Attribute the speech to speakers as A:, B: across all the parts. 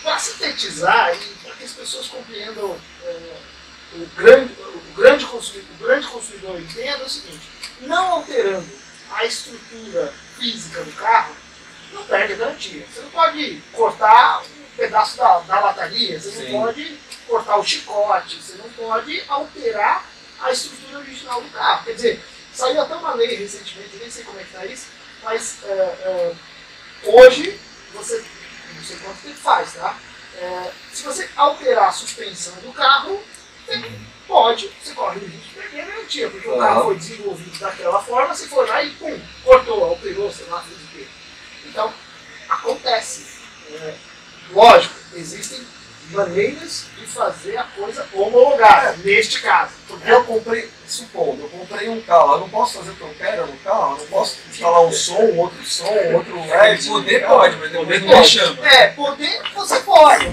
A: Para sintetizar e para que as pessoas compreendam o grande consumidor entenda é o seguinte: não alterando a estrutura física do carro, não perde a garantia. Você não pode cortar um pedaço da lataria, você não pode cortar o chicote, você não pode alterar a estrutura original do carro. Quer dizer, saiu até uma lei recentemente, nem sei como é que está isso, mas hoje, você, não sei quanto tempo faz, tá? Se você alterar a suspensão do carro, você corre o risco de perder a garantia, porque o carro foi desenvolvido daquela forma, você foi lá e pum, cortou, alterou, sei lá, fez o quê. Então, acontece. Lógico, existem maneiras de fazer a coisa homologada, neste caso.
B: Porque eu comprei um carro, eu não posso fazer o que eu quero no carro, eu não posso instalar um som, outro LED.
C: Poder pode, mas depois não chama.
A: Poder você pode.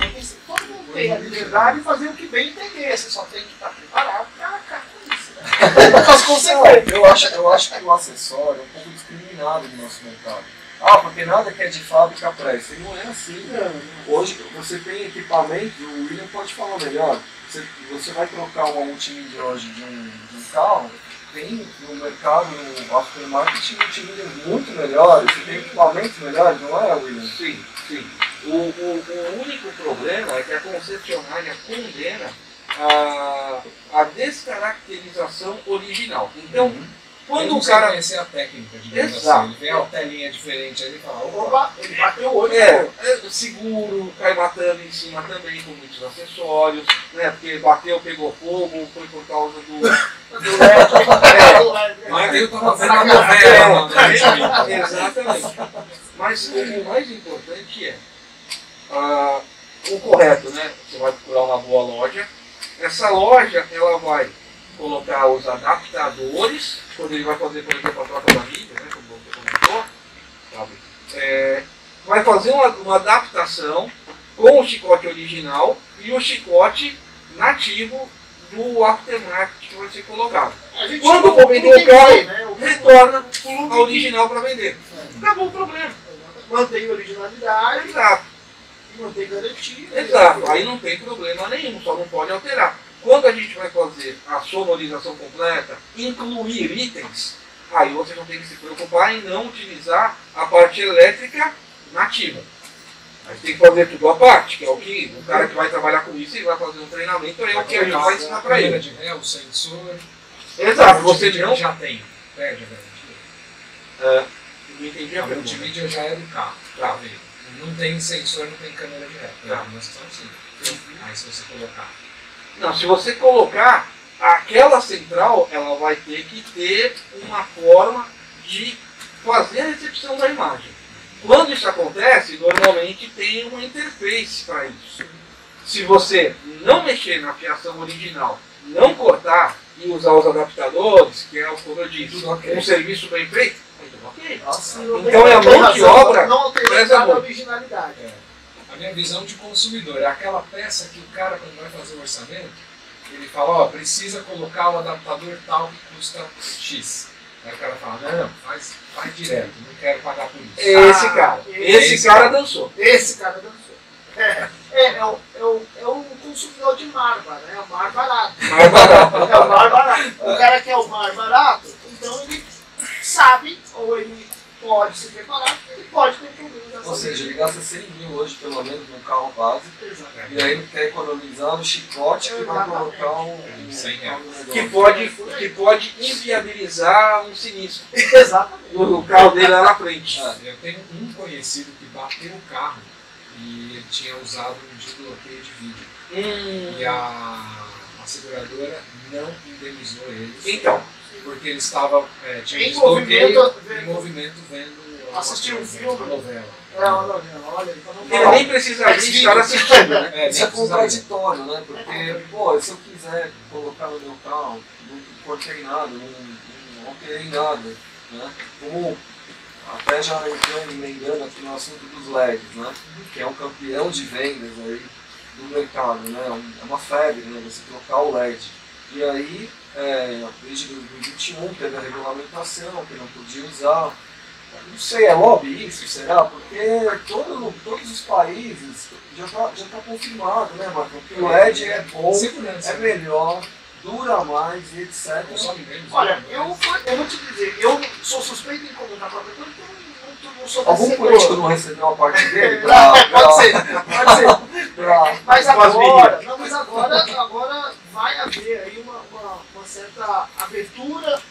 A: Todo mundo tem a liberdade de fazer o que bem entender, você só tem que estar preparado para arcar com isso. Né? Com as consequências.
B: Eu acho que o acessório é um pouco discriminado no nosso mercado. Porque nada que é de fábrica presta. E não é assim. Hoje você tem equipamento, o William pode falar melhor. Você vai trocar uma multimídia hoje de um carro, tem no mercado, no aftermarket, multimídia muito melhores, você tem equipamentos melhores, não é, William?
D: Sim, sim. O único problema é que a concessionária condena a descaracterização original. Então, quando o cara
C: conhecer a técnica, digamos assim, ele vê a telinha diferente, aí ele fala,
A: opa, ele bateu o olho.
D: Seguro, cai matando em cima também, com muitos acessórios, né? Porque bateu, pegou fogo, foi por causa do LED.
C: Mas eu tava vendo a novela, né?
D: Exatamente. Mas o mais importante é o correto, né? Você vai procurar uma boa loja. Essa loja, ela vai colocar os adaptadores, quando ele vai fazer, por exemplo, a troca da mídia, né, como você comentou, sabe? Vai fazer uma adaptação com o chicote original e o chicote nativo do aftermarket que vai ser colocado. Quando for vender o carro, retorna a original para vender. Acabou o problema.
A: Mantém a originalidade.
D: Exato.
A: Mantém garantia.
D: Exato. Aí não tem problema nenhum, só não pode alterar. Quando a gente vai fazer a sonorização completa, incluir itens, aí você não tem que se preocupar em não utilizar a parte elétrica nativa. Aí tem que fazer tudo à parte, que é o que o cara que vai trabalhar com isso, ele vai fazer um treinamento, é o que a gente vai ensinar para ele.
C: De ré, o sensor.
D: Exato, você não
C: já tem. Perde a garantia.
D: Não entendi a
C: A
D: pergunta.
C: multimídia já é do carro. Não tem sensor, não tem câmera de ré. Mas são sim. Aí se você colocar.
D: Não, se você colocar aquela central, ela vai ter que ter uma forma de fazer a recepção da imagem. Quando isso acontece, normalmente tem uma interface para isso. Se você não mexer na fiação original, não cortar e usar os adaptadores, que é o que eu disse, um serviço bem feito, então ok. Então é a mão de obra,
A: não alterar a originalidade.
C: A minha visão de consumidor é aquela peça que o cara, quando vai fazer o orçamento, ele fala, precisa colocar o adaptador tal que custa X. Aí o cara fala, não, faz direto, não quero pagar por isso.
D: Esse cara dançou.
A: Esse cara dançou. É o consumidor de mar, né? É o mar barato. É o mar barato. O cara que é o mar barato, então ele sabe, ou ele pode se preparar, ele pode ter problemas.
B: Ou seja, ele gasta 100 mil hoje, pelo menos, num carro básico. E aí ele quer economizar no chicote que vai colocar um
C: 100 reais.
D: Que pode inviabilizar um sinistro.
A: Exatamente.
D: O carro dele lá na frente.
C: Eu tenho um conhecido que bateu o carro e ele tinha usado um desbloqueio de vídeo. E a seguradora não indenizou ele.
D: Então.
C: Porque ele estava
A: em movimento
C: vendo
A: assistir um filme,
C: uma novela.
A: Olha,
D: ele nem precisaria estar assistindo, né?
B: Isso é contraditório, né? Porque, se eu quiser colocar no meu carro, não cortei nada, não alterei nada, né? Como até já emendando aqui no assunto dos LEDs, né? Que é um campeão de vendas aí do mercado, né? É uma febre, né? Você trocar o LED. E aí, desde 2021 teve a regulamentação que não podia usar. não sei, é lobby isso, será? Porque todos os países já tá confirmado, né, Marco? Que o LED é bom,
C: Segurança.
B: é melhor, dura mais e etc.
C: Consome menos.
A: Olha, eu vou te dizer, eu sou suspeito em comentar qualquer coisa, porque eu não sou
B: Algum
A: vencedor.
B: político não recebeu a parte dele?
A: Pode ser, pode ser. Mas agora,
D: medidas.
A: mas agora vai haver aí uma certa abertura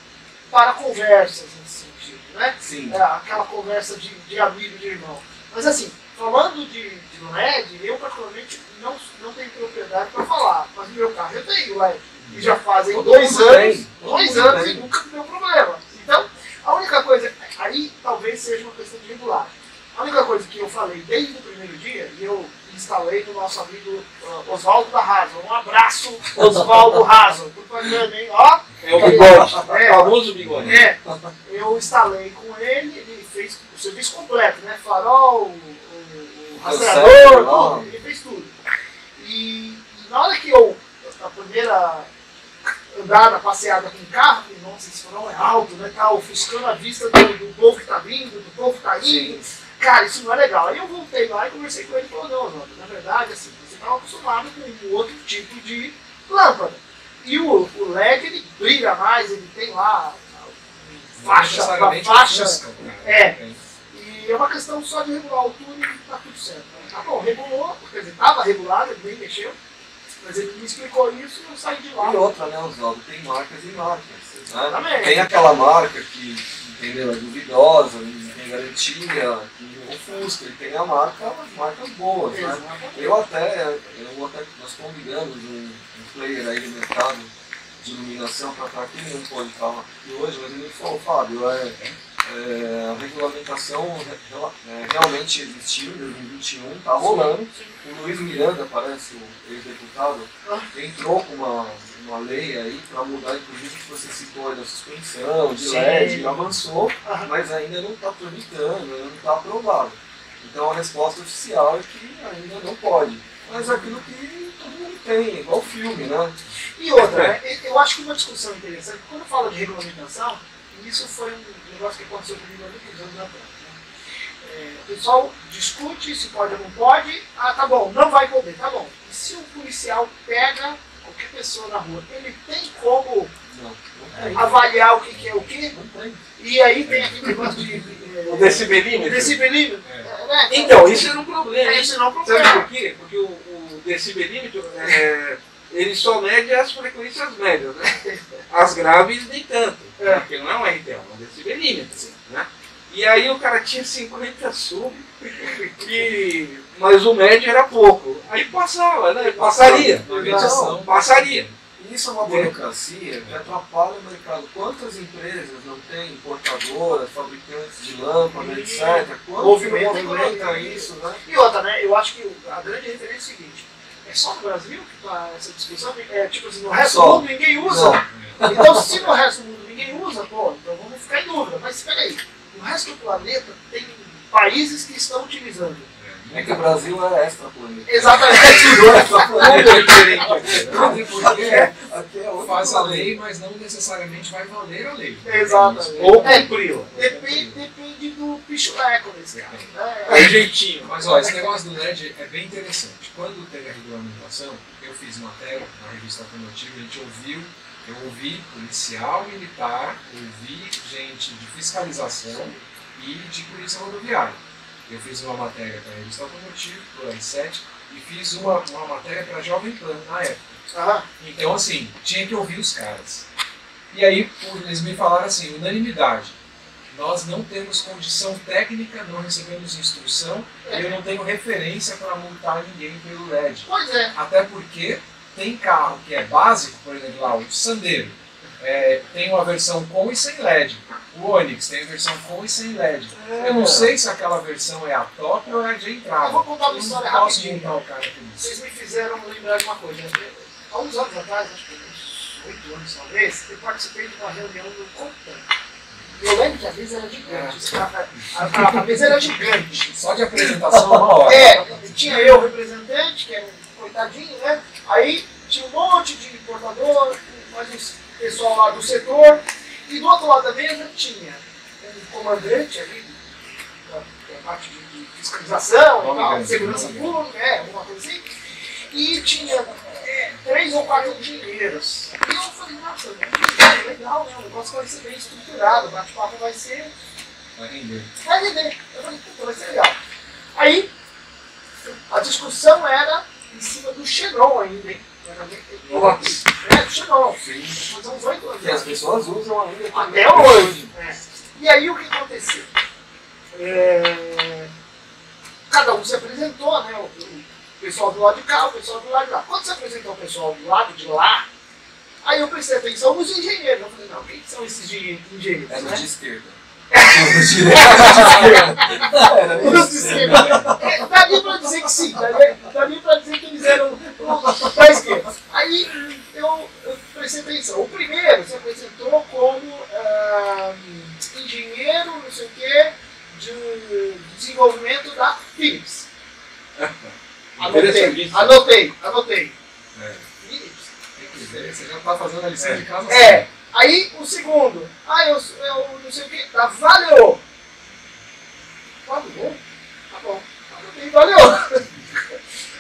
A: para conversas nesse sentido, né?
B: Sim.
A: Aquela conversa de amigo, de irmão. Mas assim, falando de LED, eu particularmente não tenho propriedade para falar, mas no meu carro eu tenho LED. E já fazem
B: Todo
A: 2
B: mundo
A: anos,
B: tem.
A: 2 anos e nunca deu problema. Então, a única coisa, aí talvez seja uma questão de regulagem. A única coisa que eu falei desde o primeiro dia, e eu instalei no nosso amigo Oswaldo da Raso. Um abraço, Oswaldo Raso. Por favor, hein? Ó,
D: É o bigode, o famoso bigode.
A: eu instalei com ele fez o serviço completo, né? Farol, o rastreador, tudo, ele fez tudo. E na hora que a primeira andada, passeada com o carro, nossa, esse farol é alto, né? Tá ofuscando a vista do povo que tá vindo, do povo que tá indo.
B: Sim.
A: Cara, isso não é legal. Aí eu voltei lá e conversei com ele e falou, não, na verdade, assim, você estava acostumado com outro tipo de lâmpada. E o LED, ele brilha mais, ele tem lá uma faixa. E é uma questão só de regular a altura e tá tudo certo. Tá bom, regulou, quer dizer, estava regulado, ele nem mexeu, mas ele me explicou isso e eu saí de lá.
B: E outra, né, Oswaldo, tem marcas e marcas.
A: Exatamente.
B: Tem aquela marca que, entendeu, é duvidosa, não tem garantia, que ofusca, e tem a marca, as marcas boas, né? Nós convidamos um player aí do mercado de iluminação para estar aqui, ele não pode estar aqui hoje, mas ele falou, Fábio, a regulamentação realmente existiu em 2021, está rolando. O Luiz Miranda, parece, o ex-deputado, entrou com uma lei aí para mudar, inclusive, que você citou aí da suspensão, de LED, já avançou, mas ainda não está tramitando, ainda não está aprovado. Então a resposta oficial é que ainda não pode. Mas aquilo que todo mundo tem, igual filme, né?
A: E outra, né? Eu acho que uma discussão interessante, quando eu falo de regulamentação, isso foi um negócio que aconteceu comigo há muitos anos atrás. Né? O pessoal discute se pode ou não pode. Ah, tá bom, não vai poder, tá bom. E se o policial pega qualquer pessoa na rua, ele tem como avaliar o que é o que?
B: Não tem.
A: E aí tem aquele negócio de...
D: O decibelímetro.
A: Decibelímetro. Né?
D: Então, isso era um problema.
A: Isso não é um
D: Sabe
A: problema.
D: por quê? Porque o decibelímetro, ele só mede as frequências médias, né? As graves nem tanto, porque não é um RTL, é um decibelímetro, né? E aí o cara tinha 50 sub, mas o médio era pouco. Aí passava, né? Passaria.
C: Medição.
D: Passaria.
B: Isso é uma burocracia que atrapalha o mercado. Quantas empresas não têm importadoras, fabricantes de lâmpada, etc. Quanto movimenta isso, né?
A: E outra, né? Eu acho que a grande referência é o seguinte: é só no Brasil que está essa discussão? Tipo assim, no resto do mundo ninguém usa. Então, se no resto do mundo ninguém usa, pô, então vamos ficar em dúvida. Mas espera aí, no resto do planeta tem países que estão utilizando.
B: É que o Brasil é extra-planeta.
A: Exatamente.
B: Aqui é outro
C: Faz a
B: planeta.
C: lei, mas não necessariamente vai valer a lei.
A: Exatamente.
D: Ou cumpri-la.
A: Depende do pichuleco nesse caso.
D: É jeitinho.
C: Mas ó, esse negócio do LED é bem interessante. Quando teve a regulamentação, eu fiz matéria na revista automotiva, eu ouvi policial militar, ouvi gente de fiscalização e de polícia rodoviária. Eu fiz uma matéria para a revista automotiva, para o R7, e fiz uma matéria para a Jovem Pan na época. Então, assim, tinha que ouvir os caras. E aí, eles me falaram assim, unanimidade. Nós não temos condição técnica, não recebemos instrução, e eu não tenho referência para multar ninguém pelo LED.
A: Pois é.
C: Até porque tem carro que é básico, por exemplo, lá, o Sandero, tem uma versão com e sem LED. O Onix tem a versão com e sem LED. Eu não sei se aquela versão é a top ou é a de entrada.
A: Eu vou contar uma história
C: não posso
A: rapidinho.
C: montar o cara com isso.
A: Vocês me fizeram lembrar de uma coisa. Há uns anos atrás, acho que uns 8 anos talvez, eu participei de uma reunião no Contan. Eu lembro que a mesa era gigante. A mesa era gigante.
C: Só de apresentação uma hora.
A: Tinha eu, representante, que era um coitadinho, né? Aí tinha um monte de importador, mais um pessoal lá do setor. E do outro lado da mesa tinha um comandante ali, parte de fiscalização, e
C: Nome
A: tal,
C: grande,
A: segurança
C: nome
A: pública, alguma coisa assim. E tinha 3 ou 4 engenheiros. E eu falei, nossa, legal, né? O negócio vai ser bem estruturado, o bate-papo vai ser.
C: Vai render.
A: Vai render. Eu falei, puta, vai ser legal. Aí, a discussão era em cima do Xenon ainda, hein? Do Xenon. Faz uns 8 anos.
B: Que as pessoas usam ainda.
A: Até hoje. E aí o que aconteceu? Cada um se apresentou, né? O pessoal do lado de cá, o pessoal do lado de lá. Quando se apresentou o pessoal do lado de lá, aí eu prestei atenção nos engenheiros. Eu falei, não, quem são esses engenheiros?
B: É
A: né?
B: do de esquerda.
A: Os de esquerda. Daria pra dizer que sim, daria pra dizer que eles eram da esquerda. Aí eu prestei atenção. O primeiro se apresentou como engenheiro, não sei o quê, de desenvolvimento da Philips. Anotei. Philips.
C: Tem que ver, você já está fazendo a lição de casa.
A: Aí o segundo, eu não sei o que, da Valeo. Valeo? Tá bom, anotei Valeo.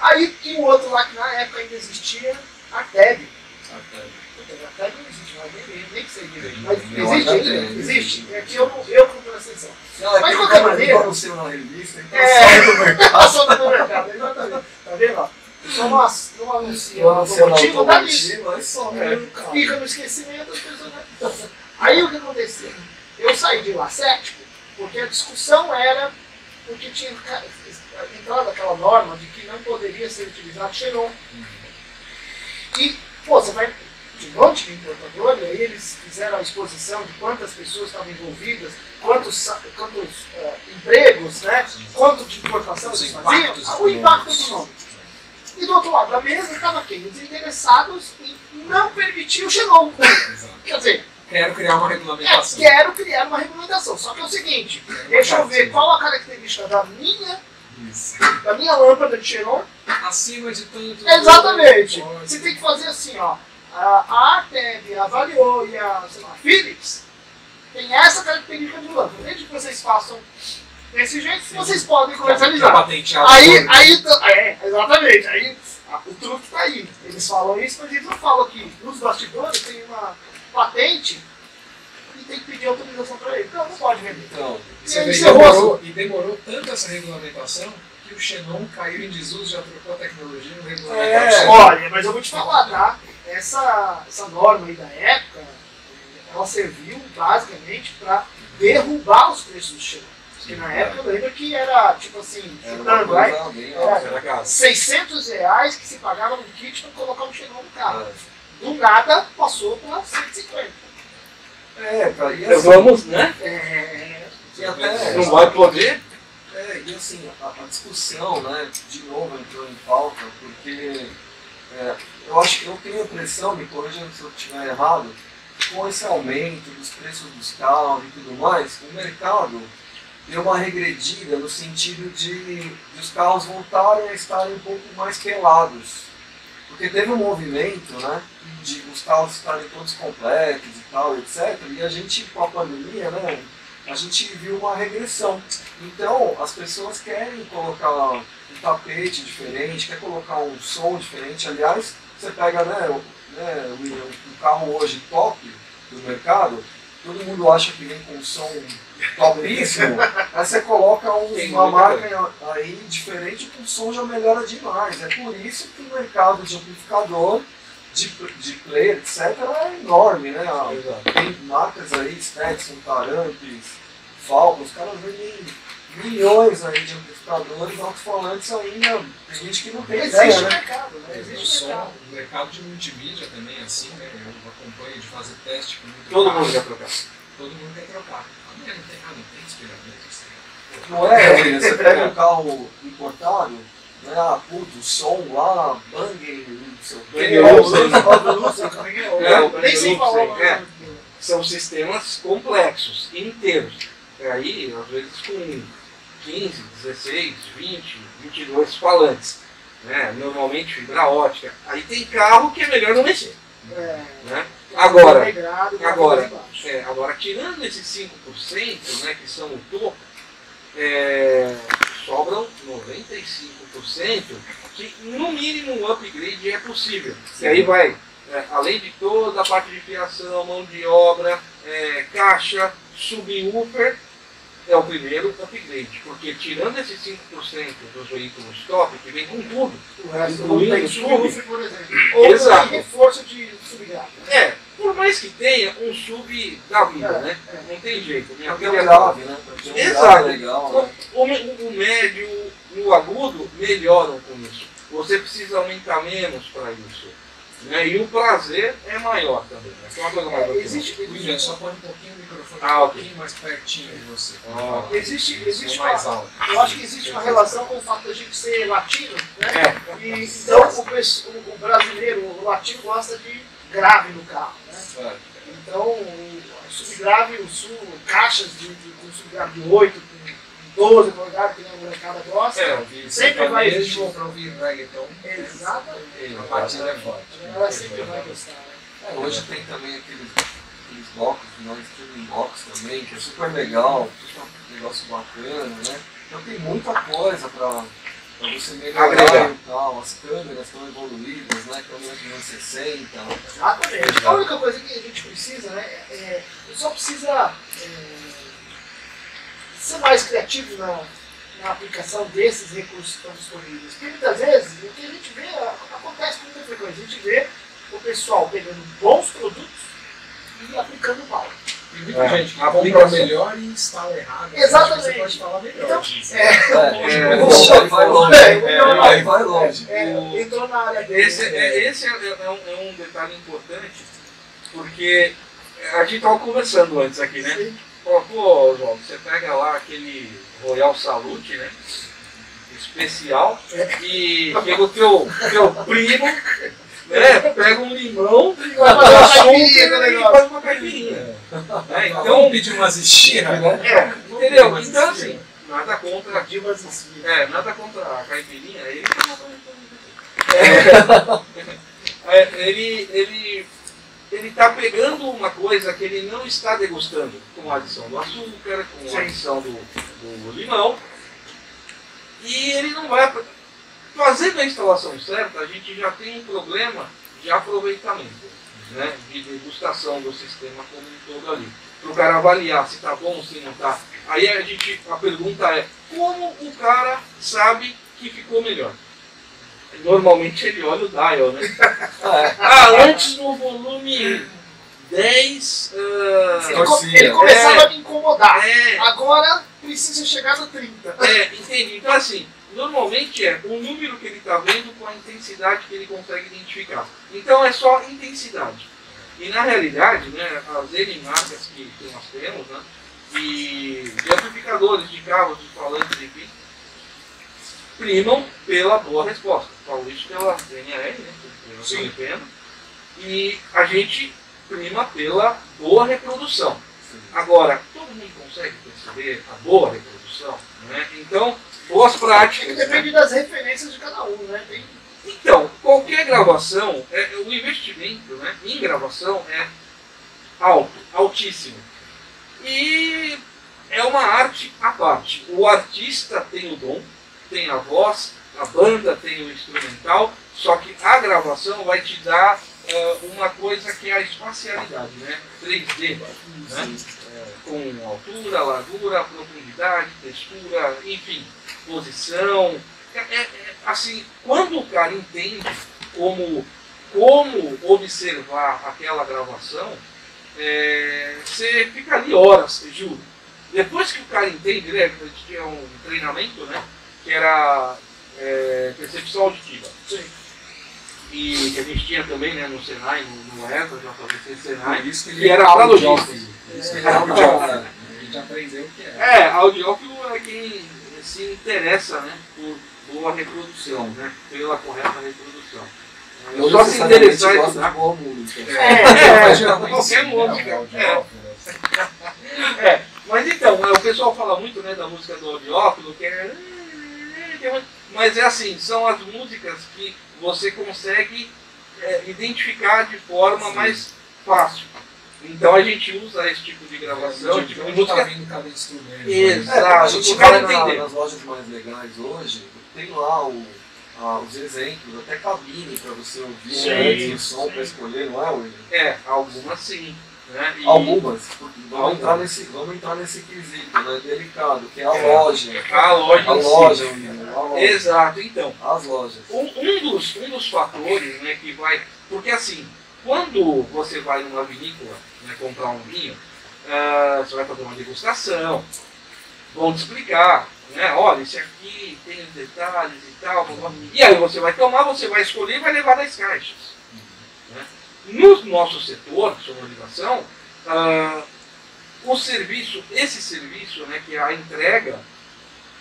A: Aí tinha o outro lá que na época ainda existia, a TEB. A TEB não existe mais, nem sei direito. Mas existe ainda? Existe. É que eu não presto atenção.
B: Mas
A: de qualquer maneira.
B: Não sei na revista, então sai do mercado.
A: Passou no mercado, exatamente. Tá vendo? Ó? Só não anuncia o motivo, dá isso. Fica no esquecimento, as pessoas não. Aí o que aconteceu? Eu saí de lá cético, porque a discussão era porque tinha entrado aquela norma de que não poderia ser utilizado Xenon. E, pô, você vai de monte de importador, e aí eles fizeram a exposição de quantas pessoas estavam envolvidas, quantos empregos, né? Quanto de importação eles faziam, o impacto econômico. E do outro lado da mesa estava quem? Os interessados em não permitir o Xenon. Quer dizer,
C: quero criar uma regulamentação.
A: Quero criar uma regulamentação. Só que é o seguinte, deixa eu ver qual a característica da minha lâmpada de Xenon.
C: Acima de tanto.
A: Exatamente. Você tem que fazer assim, ó. A Arteb avaliou e a Philips tem essa característica de lâmpada. Desde que vocês façam desse jeito, vocês podem comercializar. Exatamente. Aí o truque está aí. Eles falam isso, mas eles não falam que nos bastidores tem uma patente e tem que pedir autorização para ele. Não pode vender.
B: Então,
C: E demorou tanto essa regulamentação que o Xenon caiu em desuso, já trocou a tecnologia no regulamento.
A: Olha, mas eu vou te falar, tá? Essa norma aí da época, ela serviu basicamente para derrubar os preços do Xenon. Porque na época eu lembro que era tipo assim, chutando, era R$600 que se pagava no kit para colocar um Xenon no carro. Do nada passou para 150.
B: Cara, e
D: assim, vamos, né?
B: E até,
D: não vai poder.
B: E assim, a discussão, né, de novo entrou em pauta, porque eu acho que eu tenho a impressão, me corrija se eu estiver errado, com esse aumento dos preços dos carros e tudo mais, o mercado deu uma regredida no sentido de os carros voltarem a estarem um pouco mais pelados. Porque teve um movimento, né, de os carros estarem todos completos e tal, etc. E a gente, com a pandemia, né, a gente viu uma regressão. Então, as pessoas querem colocar um tapete diferente, quer colocar um som diferente. Aliás, você pega, um carro hoje top do mercado, todo mundo acha que vem com um som topíssimo, aí você coloca uma marca aí diferente, com o som já melhora demais. É por isso que o mercado de amplificador, de player, etc., é enorme, né? Tem marcas aí, Stetson, Taramps, Falcon, os caras vendem milhões aí de amplificadores alto-falantes ainda. Tem gente que não tem ideia,
A: Existe
B: né?
A: mercado, né? Existe mercado.
C: O mercado de multimídia também, assim, né? Eu acompanho de fazer teste com muito
D: Todo
C: carro.
D: mundo quer trocar.
C: Todo mundo quer trocar. Não tem inspirador.
B: Não é, William? Você pega um carro importado, né? O som lá, bang, não sei o quê.
A: Nem sei falar.
D: São sistemas complexos, inteiros. Aí, às vezes, com 15, 16, 20, 22 falantes. Né? Normalmente fibra ótica. Aí tem carro que é melhor não mexer. Né? Agora, tirando esses 5%, né, que são o topo, sobram 95% que no mínimo um upgrade é possível. E aí vai, além de toda a parte de fiação, mão de obra, caixa, subwoofer, é o primeiro upgrade, porque tirando esses 5% dos veículos top, que vem com tudo,
A: O resto não
D: incluindo
A: tem
D: tudo,
A: subwoofer, por exemplo. Ou
D: Exato.
A: tem reforço de subgrave.
D: por mais que tenha um sub da vida, né? Não tem jeito. Minha
B: Porque é
D: filha
B: um grave, né? Porque é um
D: Exato.
B: grave legal, né?
D: O médio e o agudo melhoram com isso. Você precisa aumentar menos para isso. Né? E o prazer é maior também. Né? É uma coisa mais bacana.
C: William, só põe um pouquinho o microfone um
D: ok.
C: pouquinho mais pertinho de você.
A: Existe
C: mais
A: uma,
C: alto.
A: eu acho que existe uma relação com o fato da gente ser latino, né? E, então o brasileiro, o latino gosta de grave no carro, né? Então o subgrave, caixas com subgrave de 8, com 12 polegadas, que a molecada gosta, sempre vai existir.
C: Para ouvir reggaeton.
A: Exatamente.
C: A batida é forte.
A: Ela sempre vai gostar, né?
B: Hoje tem também aqueles blocos, nós temos box também, que é super legal, um negócio bacana, né? Então tem muita coisa para você melhorar e tal. As câmeras estão evoluídas, né? Câmeras de anos 60.
A: Exatamente. A única coisa que a gente precisa, né? Só precisa ser mais criativo na aplicação desses recursos que estão disponíveis. Porque muitas vezes o que a gente vê acontece com muita frequência. A gente vê o pessoal pegando bons produtos e aplicando mal.
C: Tem muita gente que compra melhor e instala errado.
A: Exatamente.
C: Você pode falar melhor.
A: Então,
C: disso.
B: Aí vai longe. Aí vai longe.
A: Entrou na área dele.
D: Esse é um detalhe importante, porque a gente estava conversando antes aqui, né?
A: Sim.
D: Pô, João, você pega lá aquele Royal Salute, né? Especial, e pega o teu primo, né? Pega um limão, e faz uma caipirinha.
C: Então,
D: Então,
C: vamos pedir umas estiras, né?
D: entendeu? Então, assim, nada contra nada contra a caipirinha, ele está pegando uma coisa que ele não está degustando, com a adição do açúcar, com a adição do limão, e ele não vai. Fazendo a instalação certa, a gente já tem um problema de aproveitamento, né, de degustação do sistema como um todo ali. Para o cara avaliar se está bom, se não está. Aí a pergunta é, como o cara sabe que ficou melhor? Normalmente ele olha o dial, né? Antes no volume 10...
A: Ele começava a me incomodar.
D: É.
A: Agora precisa chegar no 30.
D: Entendi. Então assim, normalmente é o número que ele está vendo com a intensidade que ele consegue identificar. Então é só intensidade. E na realidade, né, as N marcas que nós temos, né, de amplificadores, de cabos, de falantes, enfim, primam pela boa resposta. Falo isso pela NAR, né, pela Solipena, e a gente prima pela boa reprodução. Agora, todo mundo consegue perceber a boa reprodução, né? Então, boas práticas.
A: Depende das referências de cada um, né?
D: Então, qualquer gravação, o investimento, né, em gravação é altíssimo. E é uma arte à parte. O artista tem o dom, tem a voz, a banda tem o instrumental, só que a gravação vai te dar uma coisa que é a espacialidade, né? 3D, né? Com altura, largura, profundidade, textura, enfim, posição. Assim, quando o cara entende como observar aquela gravação, você fica ali horas, juro. Depois que o cara entende, né, a gente tinha um treinamento, né, que era percepção auditiva.
A: Sim.
D: E que a gente tinha também, né, no Senai, no ESA, JVC Senai,
C: Por isso
D: que era para logística.
C: Por isso que ele é audiófilo. A gente aprendeu o que é.
D: Audiófilo é quem se interessa, né, por boa reprodução, né, pela correta reprodução.
B: Eu
D: só se interessar em
B: gosto
D: estudar.
B: de boa música.
C: Mas geralmente
D: qualquer
C: sim,
D: música.
C: né, o audiófilo.
D: Mas então, o pessoal fala muito, né, da música do audiófilo, que é... Mas é assim, são as músicas que você consegue identificar de forma mais fácil. Então a gente usa esse tipo de gravação,
C: De onde está vindo cada instrumento.
D: Exato.
B: A gente
D: O cara
B: vai
D: entender.
B: nas lojas mais legais hoje, tem lá os exemplos, até cabine para você ouvir
A: Sim,
B: antes o som
A: sim.
B: para escolher, não é, William?
D: Algumas sim. Né? E
B: Algumas, porque vamos entrar nesse quesito, né, delicado, que é a loja.
D: a loja.
B: A
D: em si.
B: loja, William, a loja.
D: Exato, então.
B: As lojas.
D: Um dos fatores, né, que vai. Porque assim, quando você vai numa vinícola, né, comprar um vinho, você vai fazer uma degustação, vão te explicar, né? Olha, esse aqui tem os detalhes e tal. E aí você vai tomar, você vai escolher e vai levar 10 caixas. Né? No nosso setor, sonorização, esse serviço, né, que é a entrega,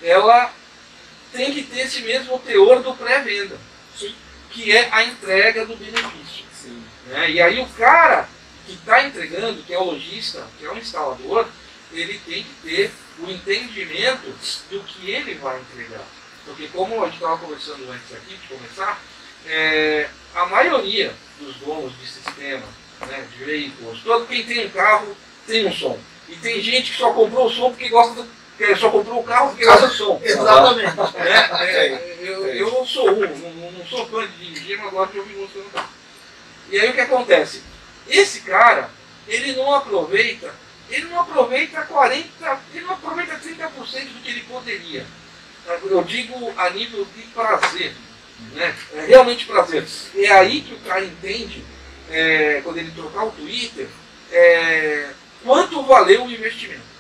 D: ela tem que ter esse mesmo teor do pré-venda, que é a entrega do benefício.
B: Sim.
D: Né? E aí o cara que está entregando, que é o lojista, que é o instalador, ele tem que ter o entendimento do que ele vai entregar. Porque como a gente estava conversando antes aqui, de começar, a maioria dos donos de sistema, né, de veículos, todo quem tem um carro tem um som. E tem gente que só comprou o som porque só comprou o carro porque gosta do som.
A: Exatamente.
D: Eu sou não sou fã de dirigir, mas gosto de ouvir música no carro. E aí o que acontece? Esse cara, ele não aproveita 30% do que ele poderia. Eu digo a nível de prazer, né? É realmente prazer. É aí que o cara entende, quando ele trocar o Twitter, quanto valeu o investimento.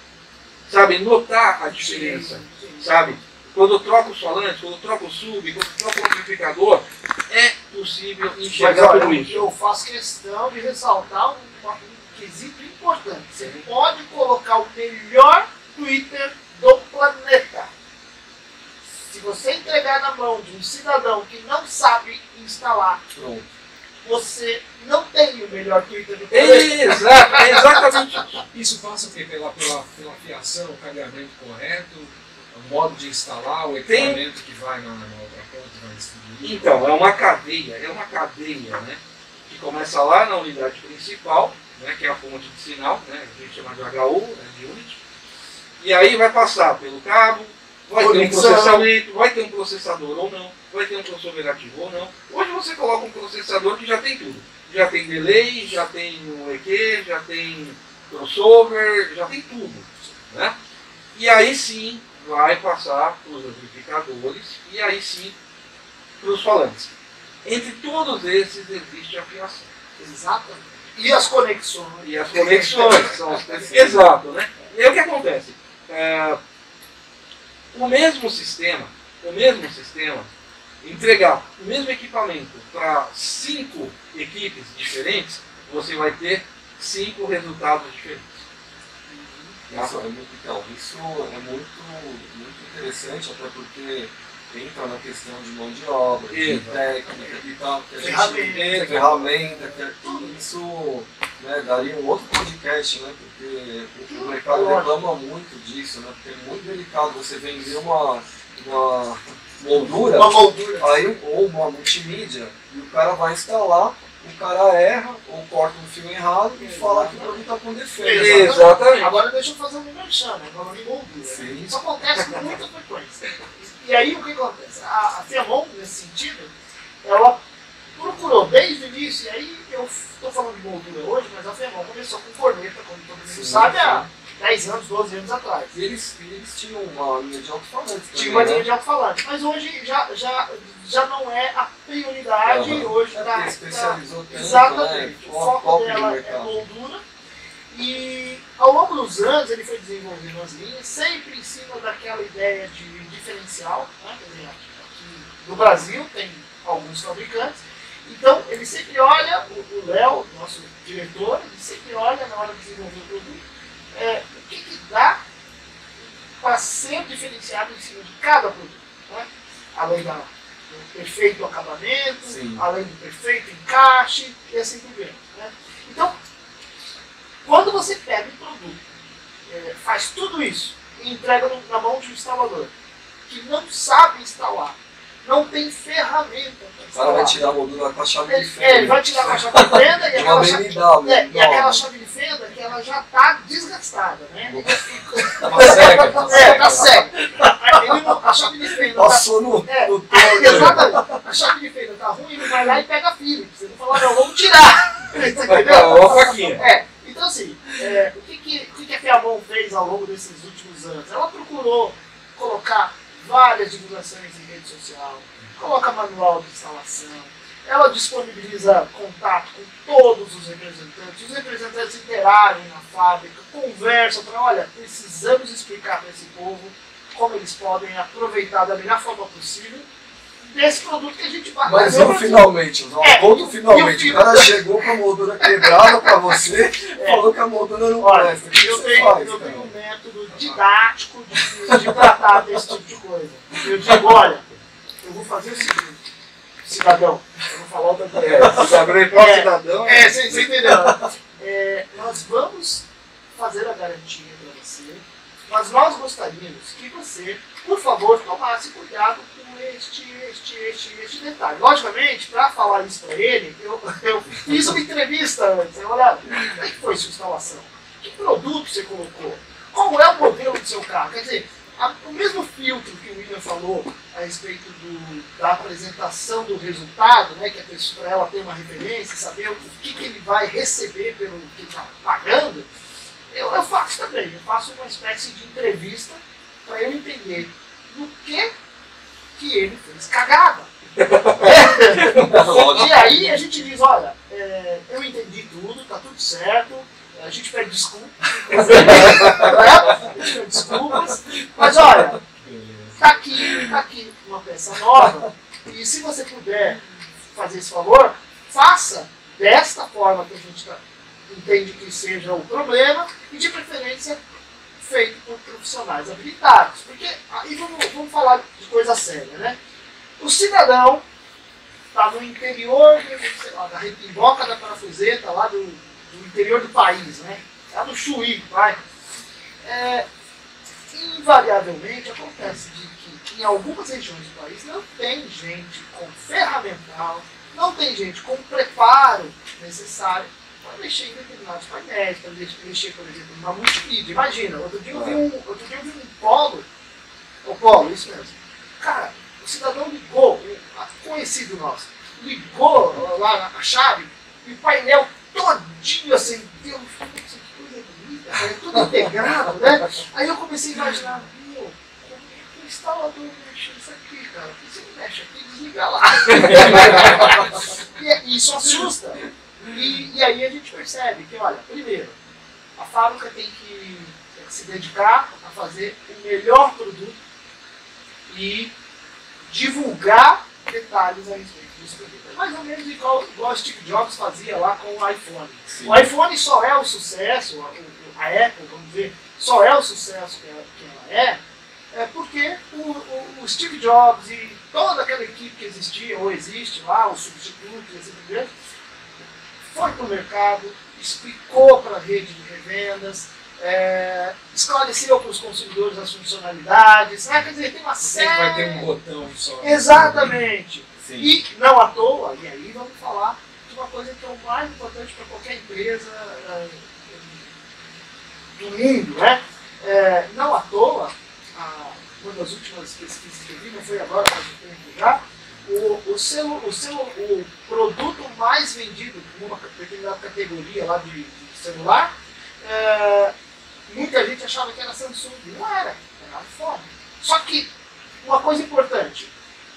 D: Sabe, notar a diferença.
A: Sim.
D: Sabe, quando eu troco os falantes, quando eu troco o sub, quando eu troco o amplificador, é possível
A: Mas
D: enxergar
A: olha,
D: tudo isso.
A: eu faço questão de ressaltar um quesito importante. Você pode colocar o melhor Twitter do planeta. Se você entregar na mão de um cidadão que não sabe instalar,
B: Pronto.
A: você não tem o melhor Twitter do planeta.
D: Exato, é exatamente isso.
C: Isso passa o quê? Pela fiação, o cabeamento correto, o modo de instalar, o equipamento que vai na outra ponta, vai distribuir.
D: Então, é uma cadeia, né? Que começa lá na unidade principal, né, que é a fonte de sinal, né, a gente chama de HU, né, de unit. E aí vai passar pelo cabo, vai ter um processamento, vai ter um processador ou não, vai ter um crossover ativo ou não. Hoje você coloca um processador que já tem tudo. Já tem delay, já tem um EQ, já tem crossover, já tem tudo. Né? E aí sim vai passar para os amplificadores e aí sim para os falantes. Entre todos esses existe a fiação.
A: Exatamente. E as conexões.
D: E as conexões são as... Exato, né? E aí o que acontece? O mesmo sistema, entregar o mesmo equipamento para 5 equipes diferentes, você vai ter 5 resultados diferentes.
B: Isso é muito interessante, até porque entra na questão de mão de obra, de técnica e tal, que a gente ferramenta, que isso, né, daria um outro podcast, né, porque o mercado reclama muito disso, né, porque é muito delicado você vender uma moldura, aí, ou uma multimídia, e o cara vai instalar, o cara erra ou corta um fio errado e fala que o produto está com defeito.
D: Exatamente.
A: Agora deixa eu fazer um merchan, né? Falando em moldura.
B: Sim.
A: Isso acontece com muita frequência. E aí o que acontece? A Ferron, nesse sentido, ela procurou desde o início, e aí eu estou falando de moldura hoje, mas a Ferron começou com corneta, como todo mundo sabe, há 10 anos, 12 anos atrás.
B: E eles tinham uma linha de alto-falante.
A: Tinha uma linha de alto-falante, mas hoje já não é a prioridade, hoje está
B: especializou tanto,
A: exatamente.
B: Né?
A: O foco dela é moldura. E ao longo dos anos ele foi desenvolvendo as linhas, sempre em cima daquela ideia de diferencial, né? Quer dizer, aqui no Brasil tem alguns fabricantes, então ele sempre olha, o Léo, nosso diretor, ele sempre olha na hora de desenvolver o produto, o que dá para ser diferenciado em cima de cada produto, né? Além do perfeito acabamento,
B: sim, além
A: do perfeito encaixe e assim por diante, né? Então, quando você pega um produto, faz tudo isso e entrega na mão de um instalador que não sabe instalar, não tem ferramenta para instalar.
B: O cara vai tirar a moldura com a chave de fenda.
A: Ele vai tirar com a chave de fenda e aquela chave de fenda, ela já está desgastada, né?
C: Tá cega.
A: A chave de fenda
B: Passou no torno.
A: exatamente. A chave de fenda tá ruim, ele vai lá e pega a Philips. Ele fala, não, vamos tirar. Entendeu? Então assim, o que a Fiamon fez ao longo desses últimos anos? Ela procurou colocar várias divulgações em rede social, coloca manual de instalação, ela disponibiliza contato com todos os representantes interagem na fábrica, conversam para, olha, precisamos explicar para esse povo como eles podem aproveitar da melhor forma possível desse produto que a gente vai
B: Mas
A: fazer.
B: finalmente, finalmente, o cara chegou com a moldura quebrada para você e falou que a moldura não presta.
A: Eu tenho um método didático de tratar desse tipo de coisa. Eu digo, olha, eu vou fazer o seguinte, cidadão, eu vou falar outra coisa.
D: Cidadão.
A: Você entendeu? Nós vamos fazer a garantia para você, mas nós gostaríamos que você, por favor, tomasse cuidado com este detalhe. Logicamente, para falar isso para ele, eu fiz uma entrevista antes. Olha, como é que foi sua instalação? Que produto você colocou? Qual é o modelo do seu carro? Quer dizer, o mesmo filtro que o William falou a respeito da apresentação do resultado, né, que a pessoa, ela tem uma referência, saber o que ele vai receber pelo que está pagando, eu faço também. Eu faço uma espécie de entrevista para ele entender no que ele fez cagada. E aí a gente diz, olha, eu entendi tudo, está tudo certo, a gente pede desculpas, mas olha, tá aqui uma peça nova, e se você puder fazer esse favor, faça desta forma que a gente entende que seja o problema, e de preferência feito por profissionais habilitados. Porque aí vamos falar de coisa séria, né? O cidadão está no interior, sei lá, da repimboca da parafuseta, lá do interior do país, né? Lá no Chuí, vai. Invariavelmente acontece de que em algumas regiões do país não tem gente com ferramental, não tem gente com preparo necessário para mexer em determinados painéis, para mexer, por exemplo, numa multimídia. Imagina, outro dia eu vi um Polo, isso mesmo. Cara, o cidadão ligou, conhecido nosso, ligou lá na chave e o painel todinho acendeu, tudo integrado, né? Aí eu comecei a imaginar, como é que o instalador mexe isso aqui, cara? Por que você não mexe aqui e desliga lá? E isso assusta. E aí a gente percebe que, olha, primeiro, a fábrica tem que se dedicar a fazer o melhor produto e divulgar detalhes a respeito desse produto. É mais ou menos igual o Steve Jobs fazia lá com o iPhone. Sim. O iPhone só é o sucesso, a Apple, vamos dizer, só é o sucesso que ela porque o Steve Jobs e toda aquela equipe que existia ou existe lá, os substitutos e assim por diante, foi para o mercado, explicou para a rede de revendas, esclareceu para os consumidores as funcionalidades, quer dizer, tem uma série...
C: Vai ter um botão só.
A: Exatamente.
C: Sim.
A: E não à toa, e aí vamos falar de uma coisa que é o mais importante para qualquer empresa do mundo, né? Não à toa, uma das últimas pesquisas que eu vi, não foi agora, mas eu tenho já, o produto mais vendido numa determinada categoria lá de celular, muita gente achava que era Samsung. Não era iPhone. Só que, uma coisa importante,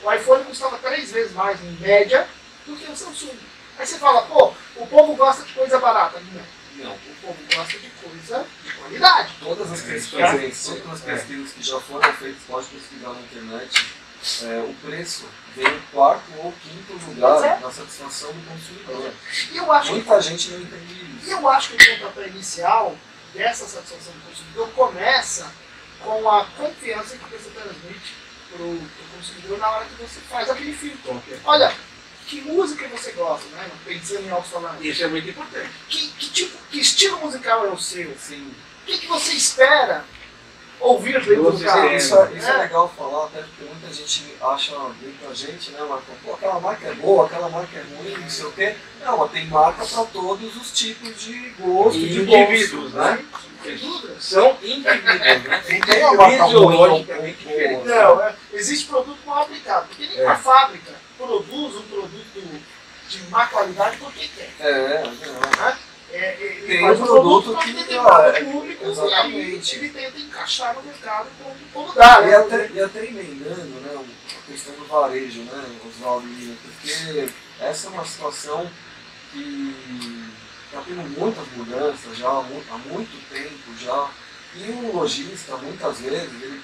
A: o iPhone custava 3 vezes mais, em média, do que o Samsung. Aí você fala, pô, o povo gosta de coisa barata. Não, o povo gosta de coisa de qualidade.
B: Todas as pesquisas que já foram feitas, pode pesquisar na internet, o preço vem em 4º ou 5º lugar na satisfação do consumidor. Muita gente não entende isso.
A: E eu acho que o pontapé inicial dessa satisfação do consumidor começa com a confiança que você transmite para o consumidor na hora que você faz aquele filtro. Olha, que música você gosta, né? Pensando em alto-falante.
D: Isso é muito importante.
A: Que estilo musical é o seu?
B: Sim.
A: O que você espera ouvir dentro do carro.
B: Isso é legal falar, até porque muita gente acha, muita gente, né, Marcão, pô, aquela marca é boa, aquela marca é ruim, não sei o quê. Não, mas tem marca para todos os tipos de gosto, de
D: indivíduos,
B: gosto, né?
D: São indivíduos, né?
B: Não tem uma marca
D: Fisiologicamente diferente.
A: Não, existe produto mal aplicado, porque nenhuma fábrica produz um produto de má qualidade porque quer. Ele
B: tem
A: faz
B: um produto
A: para
B: que
A: determinado público
B: exatamente.
A: e aí ele tenta encaixar no mercado como dá.
B: E até emendando, né, a questão do varejo, né, Oswaldo, porque essa é uma situação que está tendo muitas mudanças já há muito tempo já, e o lojista muitas vezes,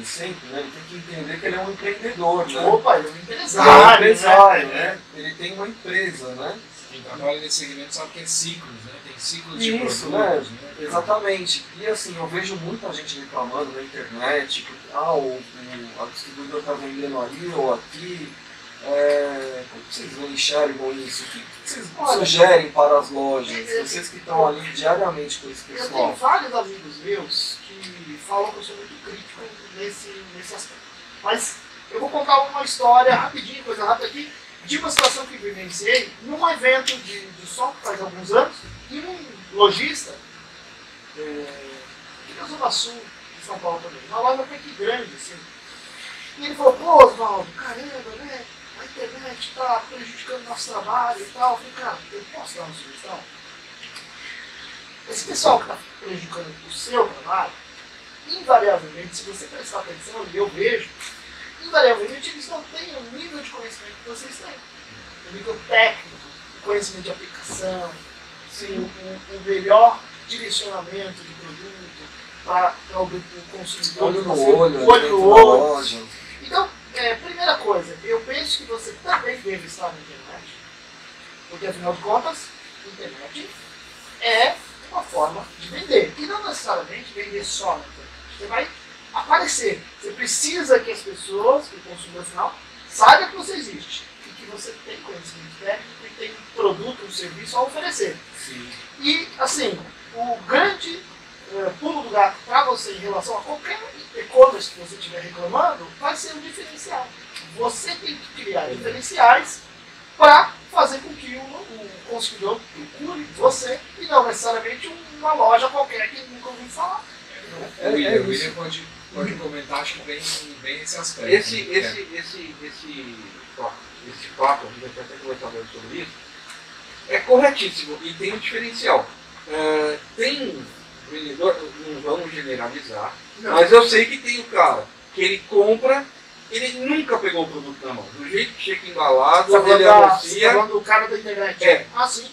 B: sempre, né, ele tem que entender que ele é um empreendedor, né?
A: Opa, ele é um
B: Ele é
A: empresário,
B: um empresário, né? Ele tem uma empresa, né?
C: Quem trabalha nesse segmento sabe que é ciclos, né? Tem ciclos de
B: Isso,
C: produtos,
B: né?
C: né?
B: Exatamente. E assim, eu vejo muita gente reclamando na internet, que a distribuidora está vendendo ali ou aqui. Como vocês enxergam isso? O que vocês sugerem para as lojas? Vocês que estão ali diariamente com esse
A: Eu
B: pessoal.
A: tenho vários amigos meus que falam que eu sou muito crítico nesse aspecto. Mas eu vou contar uma história rapidinho, coisa rápida aqui, de uma situação que vivenciei num evento de som faz alguns anos, e um lojista, aqui na Zona Sul de São Paulo também, uma loja até que grande, assim. E ele falou, pô, Oswaldo, caramba, né? A internet está prejudicando nosso trabalho e tal. Eu falei, cara, eu posso dar uma sugestão? Esse pessoal que está prejudicando o seu trabalho, invariavelmente, se você prestar atenção, e eu vejo, invariavelmente eles não têm o nível de conhecimento que vocês têm. O nível técnico, o conhecimento de aplicação, sim, o melhor direcionamento de produto para o consumidor.
B: Olho no olho,
A: olho no olho.
B: loja.
A: Então, primeira coisa, eu penso que você também deve estar na internet. Porque, afinal de contas, a internet é uma forma de vender. E não necessariamente vender só na internet. Você vai aparecer. Você precisa que as pessoas, que o consumidor final, saiba que você existe. E que você tem conhecimento técnico e tem um produto, um serviço a oferecer.
B: Sim.
A: E, assim, o grande pulo do gato para você em relação a qualquer e-commerce que você estiver reclamando vai ser um diferencial. Você tem que criar diferenciais para fazer com que o consumidor procure você e não necessariamente uma loja qualquer que nunca ouviu falar.
C: O William pode comentar, acho que bem esse aspecto.
D: Esse fato, a gente vai até conversar sobre isso, é corretíssimo e tem um diferencial. Tem vendedor, não vamos generalizar, mas eu sei que tem o cara que ele compra, ele nunca pegou o produto na mão. Do jeito que chega embalado, ele anuncia.
A: Você falando do cara da internet. Sim.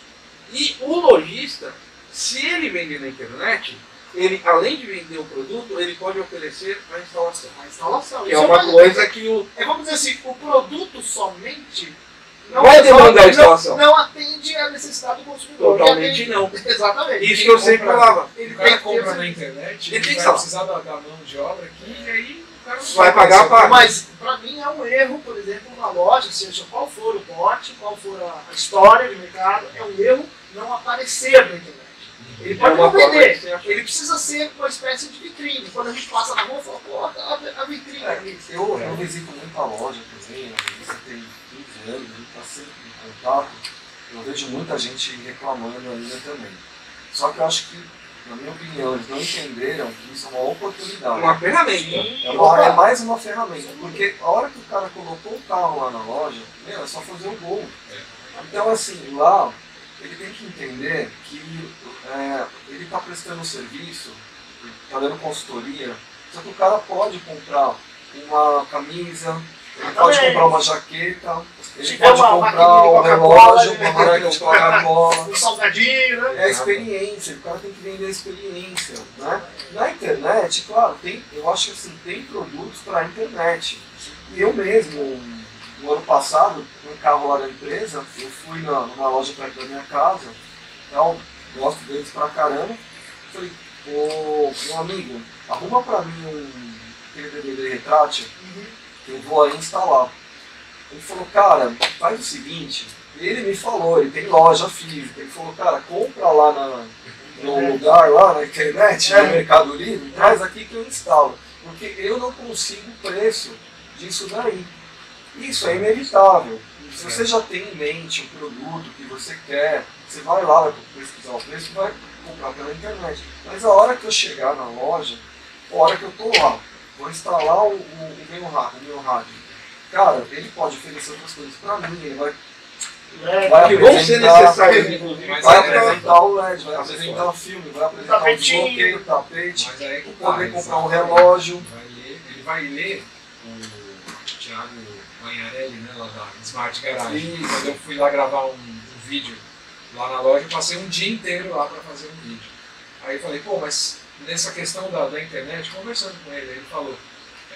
D: E o lojista, se ele vender na internet, ele, além de vender o produto, ele pode oferecer a instalação.
A: A instalação.
D: Que é uma coisa que o...
A: vamos dizer assim, o produto somente
D: não vai demandar a instalação.
A: Não atende à necessidade do consumidor.
D: Totalmente não.
A: Exatamente.
D: Isso que eu sempre falava.
C: O cara compra na internet, ele vai precisar da mão de obra aqui, e aí o cara
D: vai pagar a parte.
A: Mas, para mim, é um erro, por exemplo, na loja, seja qual for o pote, qual for a história de mercado, é um erro não aparecer na internet. Ele pode não vender, ele precisa ser uma espécie de vitrine. Quando a gente passa na rua, fala, pô, a vitrine ali.
B: Eu visito muita loja também, você tem 15 anos, a gente está sempre em contato. Eu vejo muita gente reclamando ainda também. Só que eu acho que, na minha opinião, eles não entenderam que isso é uma oportunidade.
D: Uma ferramenta.
B: É mais uma ferramenta, porque a hora que o cara colocou o carro lá na loja, é só fazer o gol. Então, assim, lá, ele tem que entender que ele está prestando um serviço, está dando consultoria, só que o cara pode comprar uma camisa, ele pode comprar uma jaqueta, ele pode comprar um relógio, uma máquina de Coca-Cola.
A: Um salgadinho, né?
B: É a experiência, o cara tem que vender a experiência. Né? Na internet, claro, eu acho que assim, tem produtos para a internet. E eu mesmo, no ano passado, no carro lá da empresa, eu fui numa loja perto da minha casa, então, gosto deles pra caramba. Falei, meu amigo, arruma pra mim aquele DVD retrátil que eu vou aí instalar. Ele falou, cara, faz o seguinte, ele me falou, ele tem loja física, ele falou, cara, compra lá no lugar, lá na internet, no Mercado Livre, traz aqui que eu instalo. Porque eu não consigo o preço disso daí. Isso é inevitável. Se você já tem em mente um produto que você quer, você vai lá, vai pesquisar o preço e vai comprar pela internet. Mas a hora que eu chegar na loja, a hora que eu estou lá, vou instalar o meu rádio. Cara, ele pode oferecer outras coisas para mim, ele vai
D: que vão ser necessários, inclusive,
B: vai apresentar o LED, vai apresentar o filme, vai apresentar o desbloqueio, o tapete,
C: Mas aí que
B: poder comprar um relógio.
C: Ele vai ler o Thiago Manharelli, né, lá da Smart Garage.
B: Isso.
C: Quando eu fui lá gravar um vídeo lá na loja, eu passei um dia inteiro lá para fazer um vídeo. Aí eu falei, pô, mas nessa questão da internet, conversando com ele, ele falou,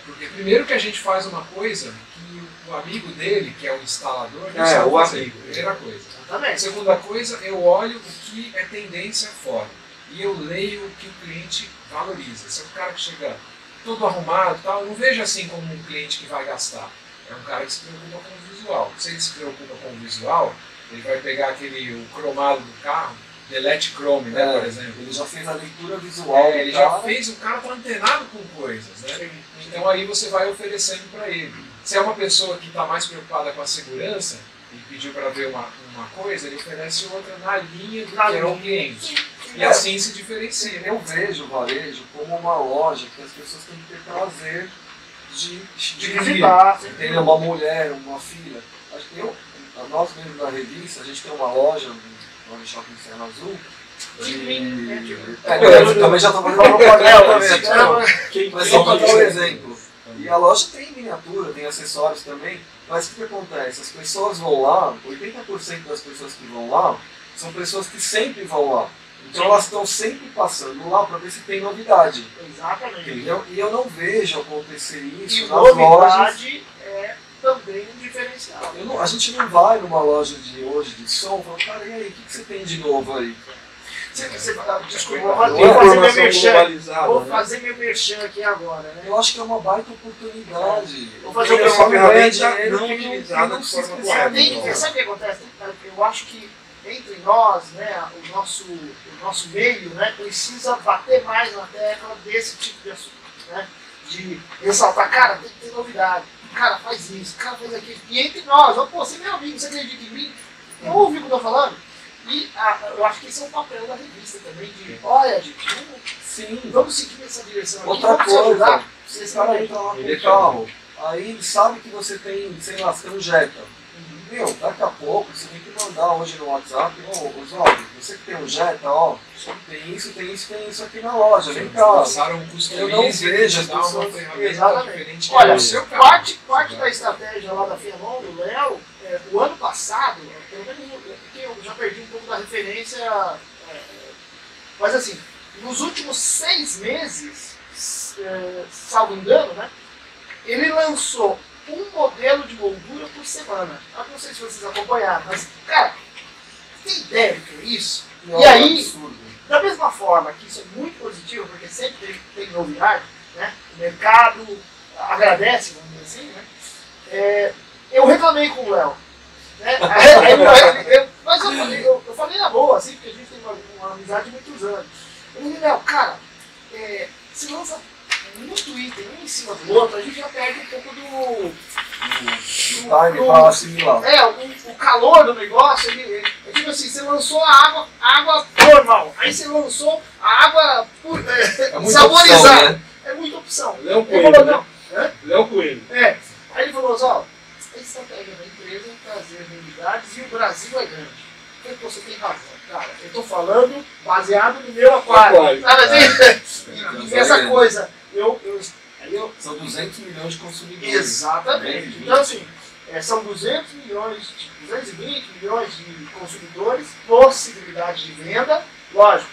C: porque primeiro que a gente faz uma coisa que o amigo dele, que é o instalador, não sabe fazer. Primeira coisa.
A: Exatamente.
C: Segunda coisa, eu olho o que é tendência fora. E eu leio o que o cliente valoriza. Se é um cara que chega todo arrumado e tal, eu não vejo assim como um cliente que vai gastar. É um cara que se preocupa com o visual. Se ele se preocupa com o visual, ele vai pegar o cromado do carro, Delete Chrome, né, por exemplo.
B: Ele já fez a leitura visual.
C: Ele já fez, o cara tá antenado com coisas, né? Então aí você vai oferecendo para ele. Se é uma pessoa que está mais preocupada com a segurança e pediu para ver uma coisa, ele oferece outra na linha do que é o cliente. E assim se diferencia.
B: Eu vejo o varejo como uma loja que as pessoas têm que ter prazer de
A: visitar.
B: Tem uma mulher, uma filha. Acho que nós mesmos da revista, a gente tem uma loja no Shopping Serra Azul. Eu também já estou fazendo propaganda também. Mas só para dar um exemplo. E a loja tem miniatura, tem acessórios também. Mas o que acontece? As pessoas vão lá, 80% das pessoas que vão lá são pessoas que sempre vão lá. Então elas estão sempre passando lá para ver se tem novidade.
A: Exatamente.
B: Entendeu? E eu não vejo acontecer isso
A: e
B: nas lojas.
A: novidade é também um diferencial.
B: A gente não vai numa loja de hoje de som e fala, cara, e aí, o que você tem de novo aí?
A: Desculpa, vou fazer meu merchan aqui agora, né?
B: Eu acho que é uma baita oportunidade.
A: Vou fazer
D: uma ferramenta
B: não
D: utilizada de forma correta.
A: Sabe o que acontece? Eu acho que entre nós, né, o nosso meio, né, precisa bater mais na tecla desse tipo de assunto, né? De ressaltar, cara, tem que ter novidade, cara, faz isso, cara, faz aquilo. E entre nós, pô, você é meu amigo, você acredita em mim? Eu ouvi o que eu estou falando? E eu acho que esse é o papel da revista também, de olha, gente, vamos seguir nessa direção aqui,
B: outra
A: vamos
B: coisa,
A: ajudar.
B: Esse cara entra lá com o carro, aí ele sabe que você tem, sei lá, você tem um Jetta. Meu, daqui a pouco você tem que mandar hoje no WhatsApp, Oswaldo, você que tem um Jetta, ó, tem isso aqui na loja, vem cá.
C: Passaram um custo
B: eu não vejo as
C: dar uma
B: pessoas
C: ferramenta diferente.
A: Olha, parte da estratégia lá da Fianon, do Léo, o ano passado, pelo menos eu já perdi um pouco da referência, mas assim, nos últimos 6 meses, salvo engano, né, ele lançou um modelo de moldura por semana. Eu não sei se vocês acompanharam, mas, cara, tem ideia do que é isso? E aí,
B: absurdo.
A: Da mesma forma que isso é muito positivo, porque sempre tem novidade, né? O mercado agradece, vamos dizer assim, né? Eu reclamei com o Léo. Né? Mas eu falei na boa, assim, porque a gente tem uma amizade de muitos anos. Eu falei, Léo, cara, se lança muito item um em cima do outro, a gente já perde um pouco do
B: time para assimilar.
A: O calor do negócio. É tipo assim, você lançou a água normal, aí você lançou a água saborizada.
B: Opção, né?
A: É muita opção.
D: Léo
A: Ele
D: Coelho,
A: falou,
D: Léo Coelho.
A: Aí ele falou assim, ó, a estratégia da empresa é trazer novidades e o Brasil é grande. Eu falei, você tem razão, cara. Eu tô falando baseado no meu aquário. Sabe assim? E essa coisa,
B: São 200 milhões de consumidores.
A: Exatamente. Então, assim, são 220 milhões de consumidores, possibilidade de venda, lógico,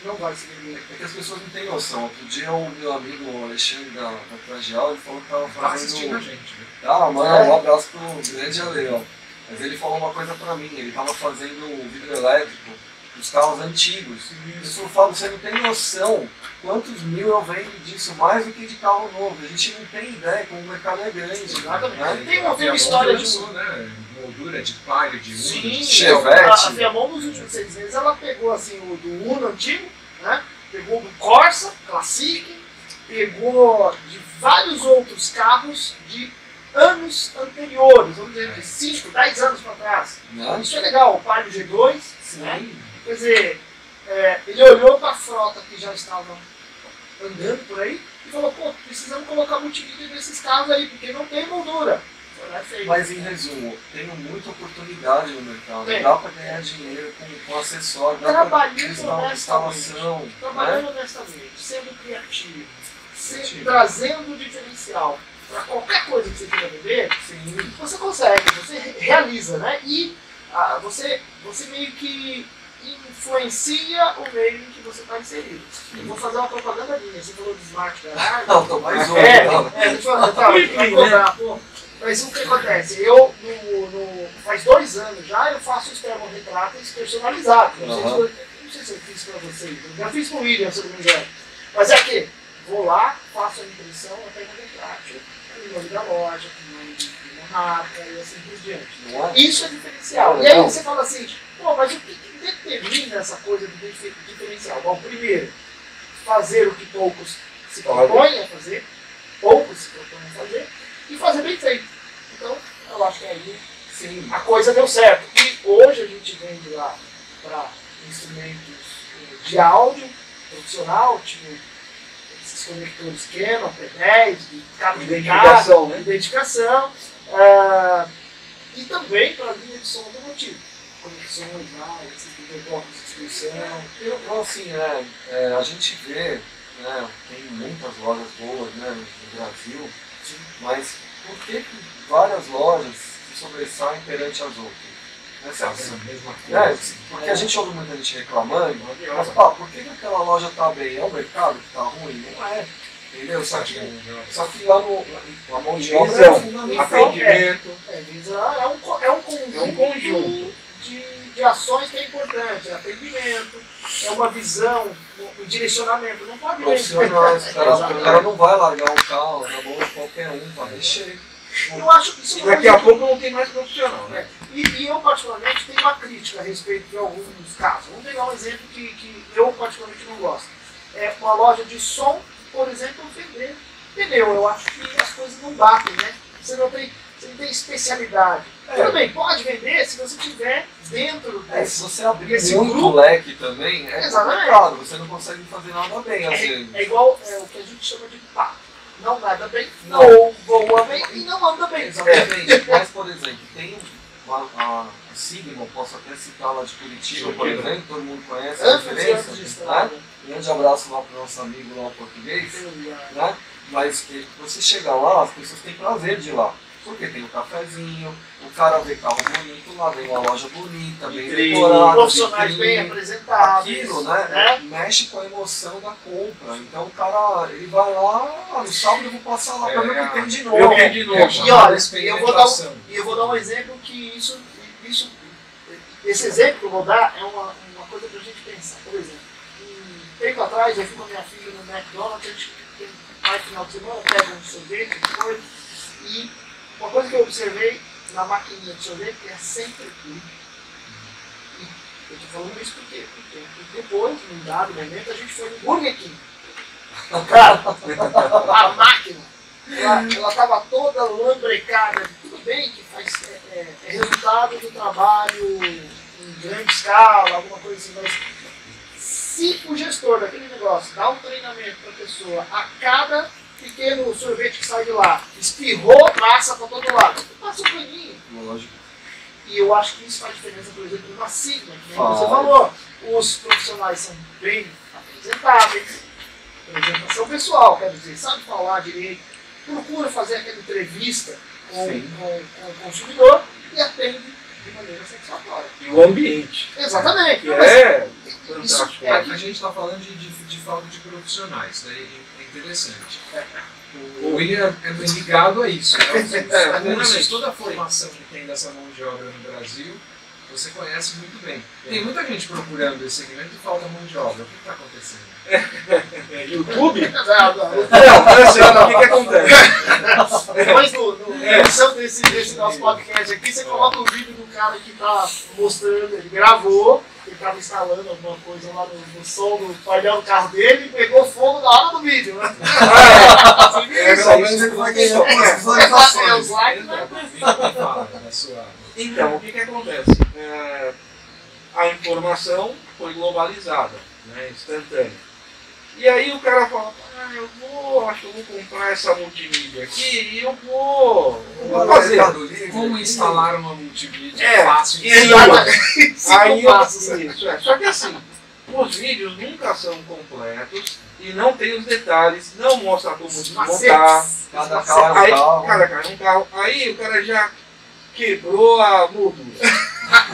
A: não vai ser venda.
B: É que as pessoas não têm noção. Outro dia o meu amigo Alexandre da Tragial, ele falou que estava fazendo...
C: Tá assistindo a gente, né?
B: Um abraço pro grande Ale, ó. Mas ele falou uma coisa pra mim, ele estava fazendo vidro elétrico os carros antigos. Isso eu falo, você não tem noção quantos mil eu vendo disso, mais do que de carro novo. A gente não tem ideia como o mercado é grande.
A: Exatamente.
B: Né?
A: Tem uma história de
C: né? Moldura de Palio, de Uno,
A: Sim,
C: de
B: Chevette.
A: a Fiamão nos últimos 6 meses ela pegou assim o do Uno antigo, né? Pegou o do Corsa, Classic, pegou de vários outros carros de anos anteriores, vamos dizer de 5, 10 anos para trás.
B: Né?
A: Isso é legal, o Palio G2, né?
B: Sim.
A: Quer dizer, ele olhou para a frota que já estava andando por aí e falou, pô, precisamos colocar multimídia nesses carros aí, porque não tem moldura.
B: Mas em resumo, tenho muita oportunidade no mercado.
A: Tem.
B: Dá para ganhar dinheiro com acessório, dá para
A: Trabalhando
B: instalação.
A: honestamente, trabalhando honestamente, sendo criativo, trazendo diferencial para qualquer coisa que você queira vender,
B: Sim.
A: você consegue, você realiza, né? E você meio que influencia o meio em que você está inserido. Eu vou fazer uma propaganda minha, você falou de Smart Garage.
B: Não, tô mais um.
A: Deixa eu falar, tá, vai cobrar, pô. Mas o que acontece? Eu, faz 2 anos já, eu faço os termorretratos personalizados. Não sei se eu fiz para vocês, eu já fiz com o William, se eu não me engano. Mas é que vou lá, faço a impressão, eu pego o retrato, com o nome da loja, com o nome de uma marca e assim por diante. Isso é diferencial. E aí você fala assim, pô, mas o que determina essa coisa de diferencial? Bom, primeiro, fazer o que poucos se propõem a fazer, e fazer bem feito. Então, eu acho que aí sim, a coisa deu certo. E hoje a gente vende lá para instrumentos de áudio profissional, tipo esses conectores Canon, P10, de cabo de
D: Identificação, né?
A: Identificação, e também para a linha de som automotivo. Conexões lá, esses blocos de distribuição.
B: Eu, assim, né, a gente vê, né, tem muitas lojas boas, né, no Brasil. Mas por que várias lojas se sobressaem perante as outras? Porque a gente ouve muita gente reclamando, mas por que aquela loja está bem? É o mercado que está ruim? Não é. Entendeu? Só que lá a mão de obra é fundamental.
D: Atendimento.
A: É um conjunto de ações que é importante. É atendimento, é uma visão, um direcionamento. Não pode
B: profissionais, o cara não vai largar um carro na mão de qualquer um para mexer.
A: Eu acho que isso
D: E daqui a pouco não tem mais profissional, né?
A: E eu, particularmente, tenho uma crítica a respeito de alguns casos. Vamos pegar um exemplo que eu, particularmente, não gosto. É uma loja de som, por exemplo, vender pneu. Eu acho que as coisas não batem, né? Você não tem especialidade. Tudo bem, pode vender se você tiver dentro desse.
B: Se você abrir muito leque também, é complicado. Você não consegue fazer nada bem, às vezes.
A: É igual o que a gente chama de pato. Não nada bem, ou voa bem e não anda bem.
B: Exatamente. Mas, por exemplo, tem a Sigma, posso até citar lá de Curitiba, por exemplo, todo mundo conhece a referência. Né? Um grande abraço lá para o nosso amigo lá, o português. Né? Mas que você chega lá, as pessoas têm prazer de ir lá. Porque tem um cafezinho, o cara vê carro bonito, lá vem uma loja bonita, bem decorada,
A: profissionais bem apresentados.
B: Aquilo, né? Mexe com a emoção da compra. Então o cara, ele vai lá, no sábado eu vou passar lá para ver o que tem de novo.
A: E olha, eu vou dar um exemplo que esse exemplo que eu vou dar é uma coisa para a gente pensar. Por exemplo, um tempo atrás eu fui com a minha filha no McDonald's, a gente vai final de semana, pega um sorvete, coisa, e uma coisa que eu observei na maquininha de sorvete é sempre limpo. E eu estou falando isso porque depois, num dado momento, a gente foi no Burger King. Cara, a máquina, ela estava toda lambrecada. Tudo bem que é resultado do trabalho em grande escala, alguma coisa assim, mas se o gestor daquele negócio dá um treinamento para a pessoa a cada pequeno sorvete que sai de lá, espirrou, passa para todo lado, passa um paninho.
B: Lógico.
A: E eu acho que isso faz diferença, por exemplo, numa Sigma, que você falou. Os profissionais são bem apresentáveis, apresentação pessoal, quer dizer, sabe falar direito, procura fazer aquela entrevista com o consumidor e atende de maneira satisfatória.
D: E o ambiente.
A: Exatamente.
D: Fantástico.
C: Aqui a gente está falando de falta de profissionais, né? É interessante. O William é ligado a isso. Toda a formação que tem dessa mão de obra no Brasil você conhece muito bem. Tem muita gente procurando esse segmento e falta mão de obra. O que está acontecendo?
D: YouTube?
A: Não,
D: Assim, o que acontece?
A: depois na edição desse nosso podcast aqui, você coloca o vídeo do cara que tá mostrando, ele gravou, ele estava instalando alguma coisa lá no som do painel do carro dele e pegou fogo na hora do vídeo, né?
B: Pelo menos ele vai ganhar umas visualizações.
D: Então, o que acontece? A informação foi globalizada, né, instantânea. E aí o cara fala, acho que eu vou comprar essa multimídia aqui e eu vou fazer.
C: Como instalar uma multimídia fácil
D: E aí,
A: Isso.
D: Só que assim, os vídeos nunca são completos e não tem os detalhes, não mostra como desmontar.
B: Cada carro é um carro.
D: Cada carro é um carro. Aí o cara já quebrou a moldura.
A: A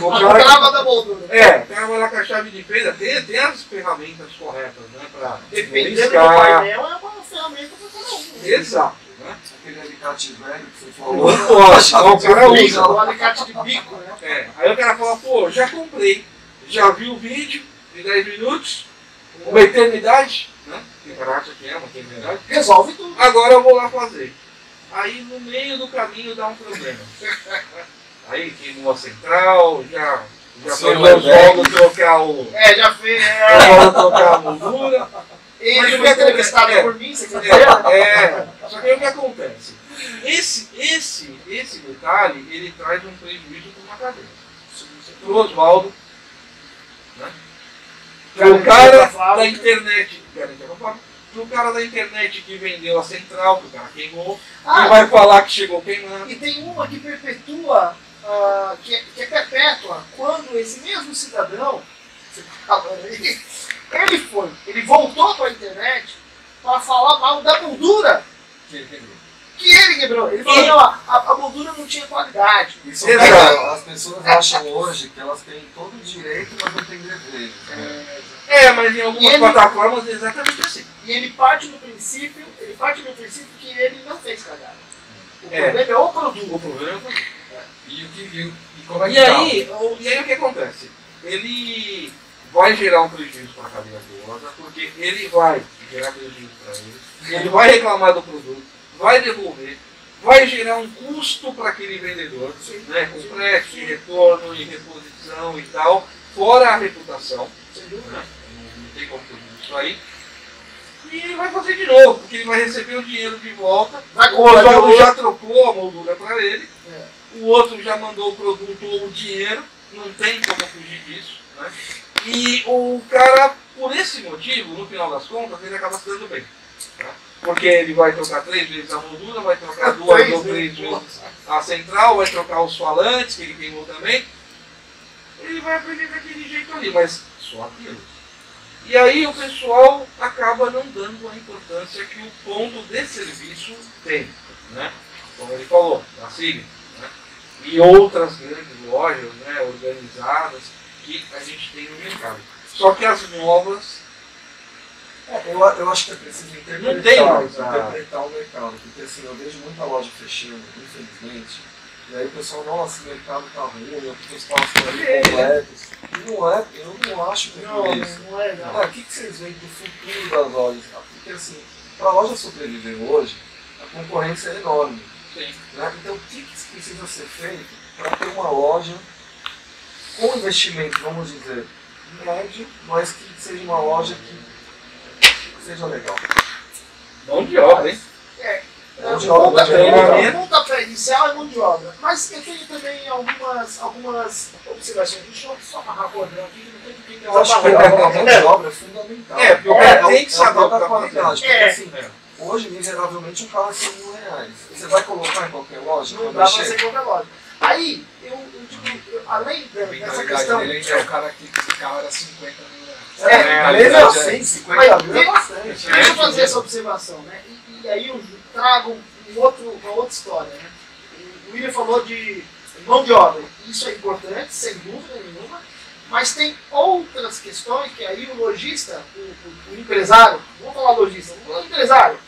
A: trava da moldura.
D: O cara vai lá com a chave de fenda, tem as ferramentas corretas, né? Pra
A: Dependendo do
D: riscar.
A: painel, é uma ferramenta para cada um.
D: Exato. Né?
B: Aquele alicate velho que você
D: Não
B: falou.
D: pode, o cara usa.
A: O alicate de bico, né?
D: Aí o cara fala, pô, já comprei, já vi o vídeo de 10 minutos, uma eternidade, né? Que o cara acha que é uma eternidade.
A: Resolve tudo.
D: Agora eu vou lá fazer. Aí no meio do caminho dá um problema. Aí queimou a central, já foi logo trocar o.
A: Já fez.
D: Vamos trocar a moldura.
A: Ele foi entrevistado por mim, você quer dizer?
D: Só que aí o que acontece? Esse detalhe, ele traz um prejuízo para uma cadeia. Para o Oswaldo, né? Para o cara da internet, para o cara da internet que vendeu a central, que o cara queimou, e vai falar que chegou queimando.
A: E tem uma que perpetua, que é perpétua, quando esse mesmo cidadão, você tá falando aí, ele voltou para a internet para falar mal da moldura que ele quebrou. Ele falou, não, a moldura não tinha qualidade.
B: Isso é, as pessoas acham hoje que elas têm todo o direito, mas não têm deveres.
D: Mas em algumas plataformas é exatamente assim.
A: E ele parte do princípio que ele não fez cagada. O problema é o produto.
D: O problema é o produto.
C: E
D: aí o que acontece? Ele vai gerar um prejuízo para a cadeia toda, porque ele vai gerar prejuízo para ele vai reclamar do produto, vai devolver, vai gerar um custo para aquele vendedor, né, com frete, retorno e reposição e tal, fora a reputação, né, não tem como fazer isso aí. E ele vai fazer de novo, porque ele vai receber o dinheiro de volta. O Oswaldo já trocou a moldura para ele, o outro já mandou o produto ou o dinheiro, não tem como fugir disso. Né? E o cara, por esse motivo, no final das contas, ele acaba se dando bem. Tá? Porque ele vai trocar 3 vezes a moldura, vai trocar 2 ou 3 vezes a central, vai trocar os falantes, que ele queimou também. Ele vai aprender daquele jeito ali, mas só aquilo. E aí o pessoal acaba não dando a importância que o ponto de serviço tem. Né? Como ele falou, a Sigma. Né? E outras grandes lojas, né, organizadas que a gente tem no mercado. Só que as novas...
B: eu acho que é preciso interpretar o mercado, porque assim, eu vejo muita loja fechando, infelizmente, e aí o pessoal, nossa, o mercado está ruim, eu tenho espaço ali completos. E não é, eu não acho que isso.
A: Não é legal.
B: O que vocês veem do futuro das lojas? Porque assim, para a loja sobreviver hoje, a concorrência é enorme.
D: Sim.
B: Né? Então o que precisa ser feito para ter uma loja com investimento, vamos dizer, médio, mas que seja uma loja que seja legal?
D: Mão de obra, hein?
A: O pontapé inicial é mão de obra. Mas eu tenho também algumas observações. Deixa eu só amarrar o cordão aqui, não tem que ter
B: Eu acho que a mão de obra é fundamental.
D: Porque o cara tem que saber
B: da qualidade. Porque assim, hoje, miseravelmente, um carro é R$100.000. Você vai colocar em qualquer loja?
A: Não dá pra ser em qualquer loja. Aí, eu digo, além dessa questão...
C: Ele é o cara que o carro era R$50.000.
B: Mesmo assim, 50 mil é bastante.
A: Deixa eu fazer essa observação, né? E aí eu trago uma outra história, né? O William falou de mão de obra. Isso é importante, sem dúvida nenhuma. Mas tem outras questões que aí o lojista, o empresário, vamos falar lojista, o empresário,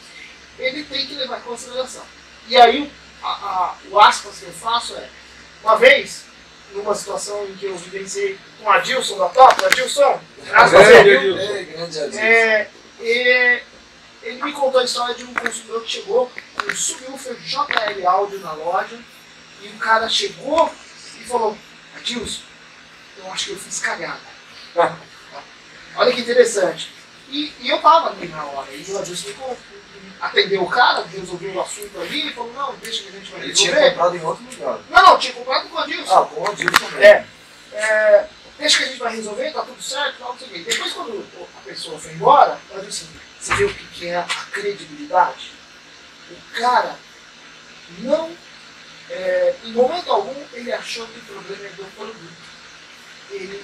A: ele tem que levar em consideração. E aí o aspas que eu faço é, uma vez, numa situação em que eu vivenciei com o Adilson da Top. Adilson, graças a Deus.
B: Grande Adilson.
A: Ele me contou a história de um consumidor que chegou com um subwoofer JL Audio na loja e o cara chegou e falou: Adilson, eu acho que eu fiz cagada. Olha que interessante. E eu tava ali na hora, e o Adilson atendeu o cara, resolveu o assunto ali e falou: não, deixa que a gente vai resolver.
B: Ele tinha comprado em outro lugar.
A: Não, tinha comprado com o Adilson.
B: Ah, com o Adilson também.
A: Deixa que a gente vai resolver, tá tudo certo, não sei o quê. Depois, quando a pessoa foi embora, ela disse assim: você vê o que é a credibilidade? O cara não, em momento algum, ele achou que o problema é do produto. Ele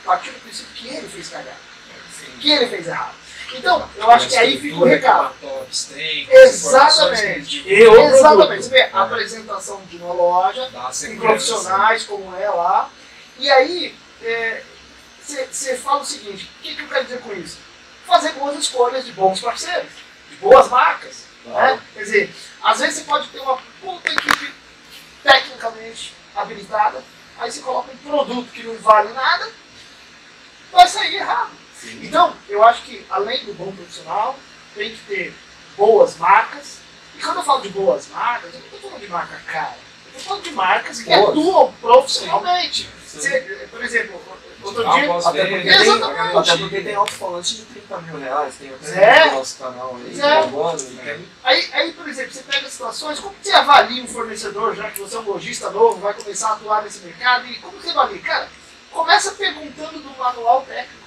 A: partiu do princípio que ele fez cagada, que ele fez errado. Então, eu acho que aí fica o recado. Exatamente. Exatamente. Você vê a apresentação de uma loja, com profissionais como é lá, e aí você fala o seguinte: o que eu quero dizer com isso? Fazer boas escolhas de bons parceiros, de boas marcas. Né? Quer dizer, às vezes você pode ter uma puta equipe tecnicamente habilitada, aí você coloca um produto que não vale nada, vai sair errado. Sim. Então, eu acho que além do bom profissional, tem que ter boas marcas. E quando eu falo de boas marcas, eu não estou falando de marca cara. Eu estou falando de marcas que atuam profissionalmente. Você, por exemplo, outro dia...
B: Até porque tem alto-falante de 30 mil reais, tem até no nosso canal aí.
A: Aí, por exemplo, você pega situações, como você avalia um fornecedor, já que você é um lojista novo, vai começar a atuar nesse mercado, e como você avalia? Cara, começa perguntando do manual técnico.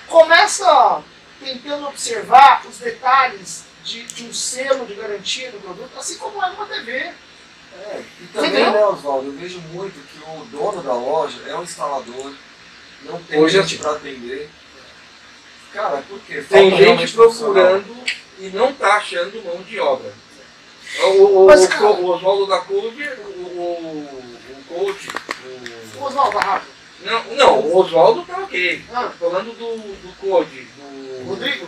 A: Começa tentando observar os detalhes de um selo de garantia do produto, assim como é numa TV.
B: E também, né, Oswaldo, eu vejo muito que o dono da loja é um instalador, não tem gente para atender. Cara, por quê?
D: Tem gente procurando e não está achando mão de obra. O Oswaldo da Clube, o coach...
A: O Oswaldo da Rádio.
D: Não, o Oswaldo tá ok. Falando do Code, do
A: Rodrigo.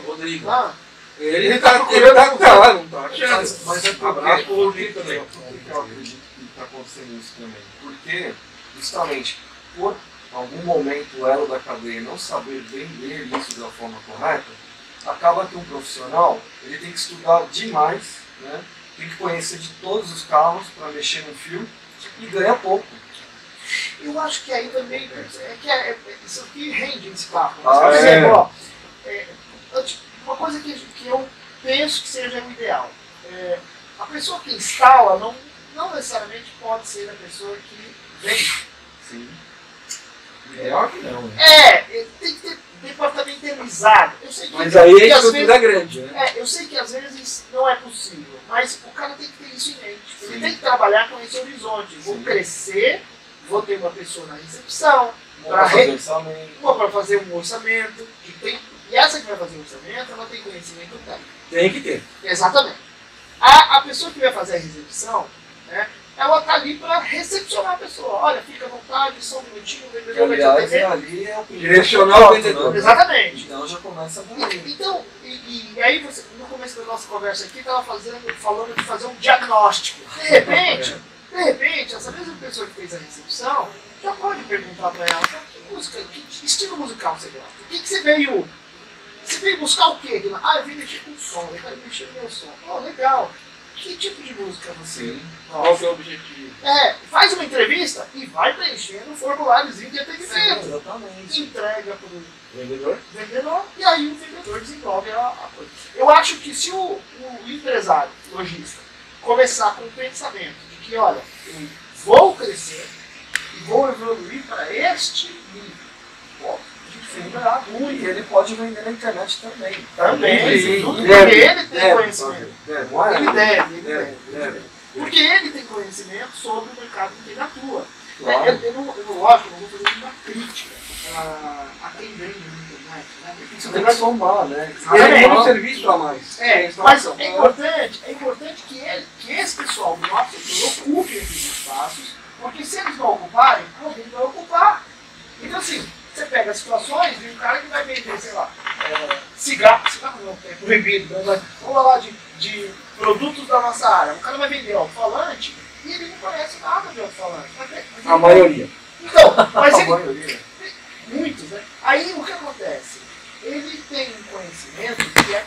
D: Ele tá lá, não tá achando.
B: Mas é
D: abraço pro Rodrigo também.
B: Por que eu acredito que está acontecendo isso também? Porque, justamente, por algum momento o elo da cadeia não saber vender isso da forma correta, acaba que um profissional ele tem que estudar demais, né? Tem que conhecer de todos os carros para mexer no fio e ganha pouco.
A: Eu acho que aí também isso aqui rende esse papo. Por exemplo, uma coisa que eu penso que seja o ideal. A pessoa que instala não necessariamente pode ser a pessoa que vende.
B: Sim.
C: Ideal que não, né?
A: Tem que ter departamentalizado. Eu sei que,
D: mas aí é estrutura grande, né?
A: Eu sei que às vezes não é possível, mas o cara tem que ter isso em mente. Ele tem que trabalhar com esse horizonte. Vou crescer, vou ter uma pessoa na recepção, para fazer um orçamento. E essa que vai fazer o orçamento, ela tem conhecimento técnico.
D: Tem que ter.
A: Exatamente. A pessoa que vai fazer a recepção, né, ela está ali para recepcionar a pessoa. Olha, fica à vontade, só um minutinho, o vendedor vai te atender.
B: Ali é o
D: direcionar o vendedor.
A: Né? Exatamente.
B: Então já começa a valer.
A: Então, e aí você, no começo da nossa conversa aqui, estava falando de fazer um diagnóstico. De repente, essa mesma pessoa que fez a recepção já pode perguntar para ela: que estilo musical você gosta? O que você veio? Você veio buscar o quê? Eu vim mexer com o som, eu quero mexer no meu som. Legal. Que tipo de música você?
D: Qual é o objetivo?
A: Faz uma entrevista e vai preenchendo um formuláriozinho de atendimento.
B: Exatamente.
A: Entrega para o
D: vendedor,
A: e aí o vendedor desenvolve a coisa. Eu acho que se o empresário, lojista, começar com o pensamento de que, olha, eu vou crescer e vou evoluir para este nível,
B: e ele pode vender na internet também.
A: Porque ele tem conhecimento. Ele deve. Porque ele tem conhecimento sobre o mercado em que ele atua.
B: Claro.
A: Eu não vou fazer uma crítica a quem vende na internet. Né?
B: Você tem que somar, né?
D: Ele tem um serviço a mais.
A: Mas é importante que esse pessoal do nosso setor ocupe esses espaços, porque se eles não ocuparem, alguém vai ocupar. Então, assim, você pega as situações de um cara que vai vender, sei lá, cigarro não, é proibido, mas vamos falar de produtos da nossa área. O cara vai vender alto-falante e ele não conhece nada de alto-falante.
D: A maioria.
A: Então, mas
B: A
A: ele,
B: maioria.
A: muitos, né? Aí o que acontece? Ele tem um conhecimento que é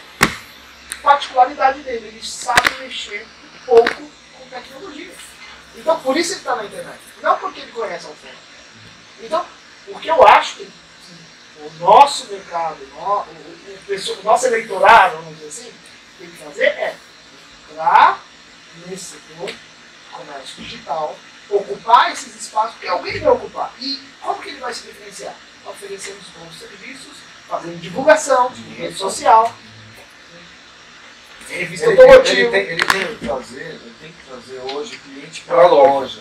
A: particularidade dele, ele sabe mexer um pouco com tecnologia. Então por isso ele está na internet, não porque ele conhece ao fundo. Então, o que eu acho que o nosso mercado, o nosso eleitorado, vamos dizer assim, tem que fazer é entrar nesse setor, comércio digital, ocupar esses espaços, porque alguém vai ocupar. E como que ele vai se diferenciar? Oferecendo os bons serviços, fazendo divulgação, rede social, revista automotiva.
B: Ele tem que trazer hoje o cliente para a loja.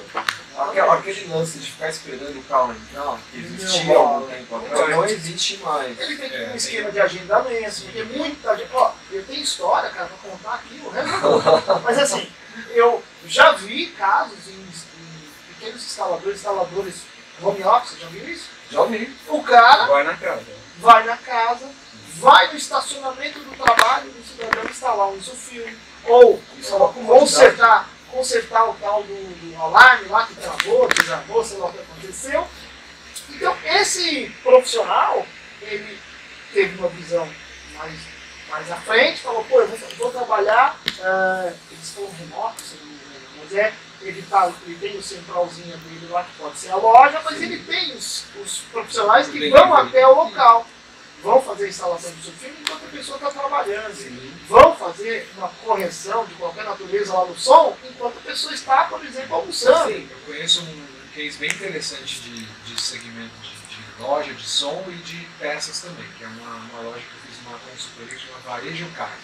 B: Aquele lance de ficar esperando o carro entrar, que existia há algum tempo atrás, não existe mais.
A: Ele tem que ter um esquema de agendamento, porque muita gente. Ó, eu tenho história, cara, pra contar aqui, o resto não. Mas assim, eu já vi casos em pequenos instaladores home office, já viu isso?
B: Já vi.
A: O cara
D: Vai na casa.
A: vai na casa, vai no estacionamento do trabalho do cidadão instalar um isofilme, ou consertar o tal do alarme lá que travou, desarmou, sei lá o que aconteceu. Então, esse profissional, ele teve uma visão mais à frente, falou, pô, eu vou trabalhar, eles falam remoto, mas ele tem o centralzinho dele lá, que pode ser a loja, mas ele tem os profissionais que vão até o local. Vão fazer a instalação do seu filme enquanto a pessoa está trabalhando. Sim. Vão fazer uma correção de qualquer natureza lá no som enquanto a pessoa está, por exemplo, almoçando.
C: Sim, eu conheço um case bem interessante de segmento de loja de som e de peças também, que é uma loja que eu fiz uma consultoria que chama Varejo Car.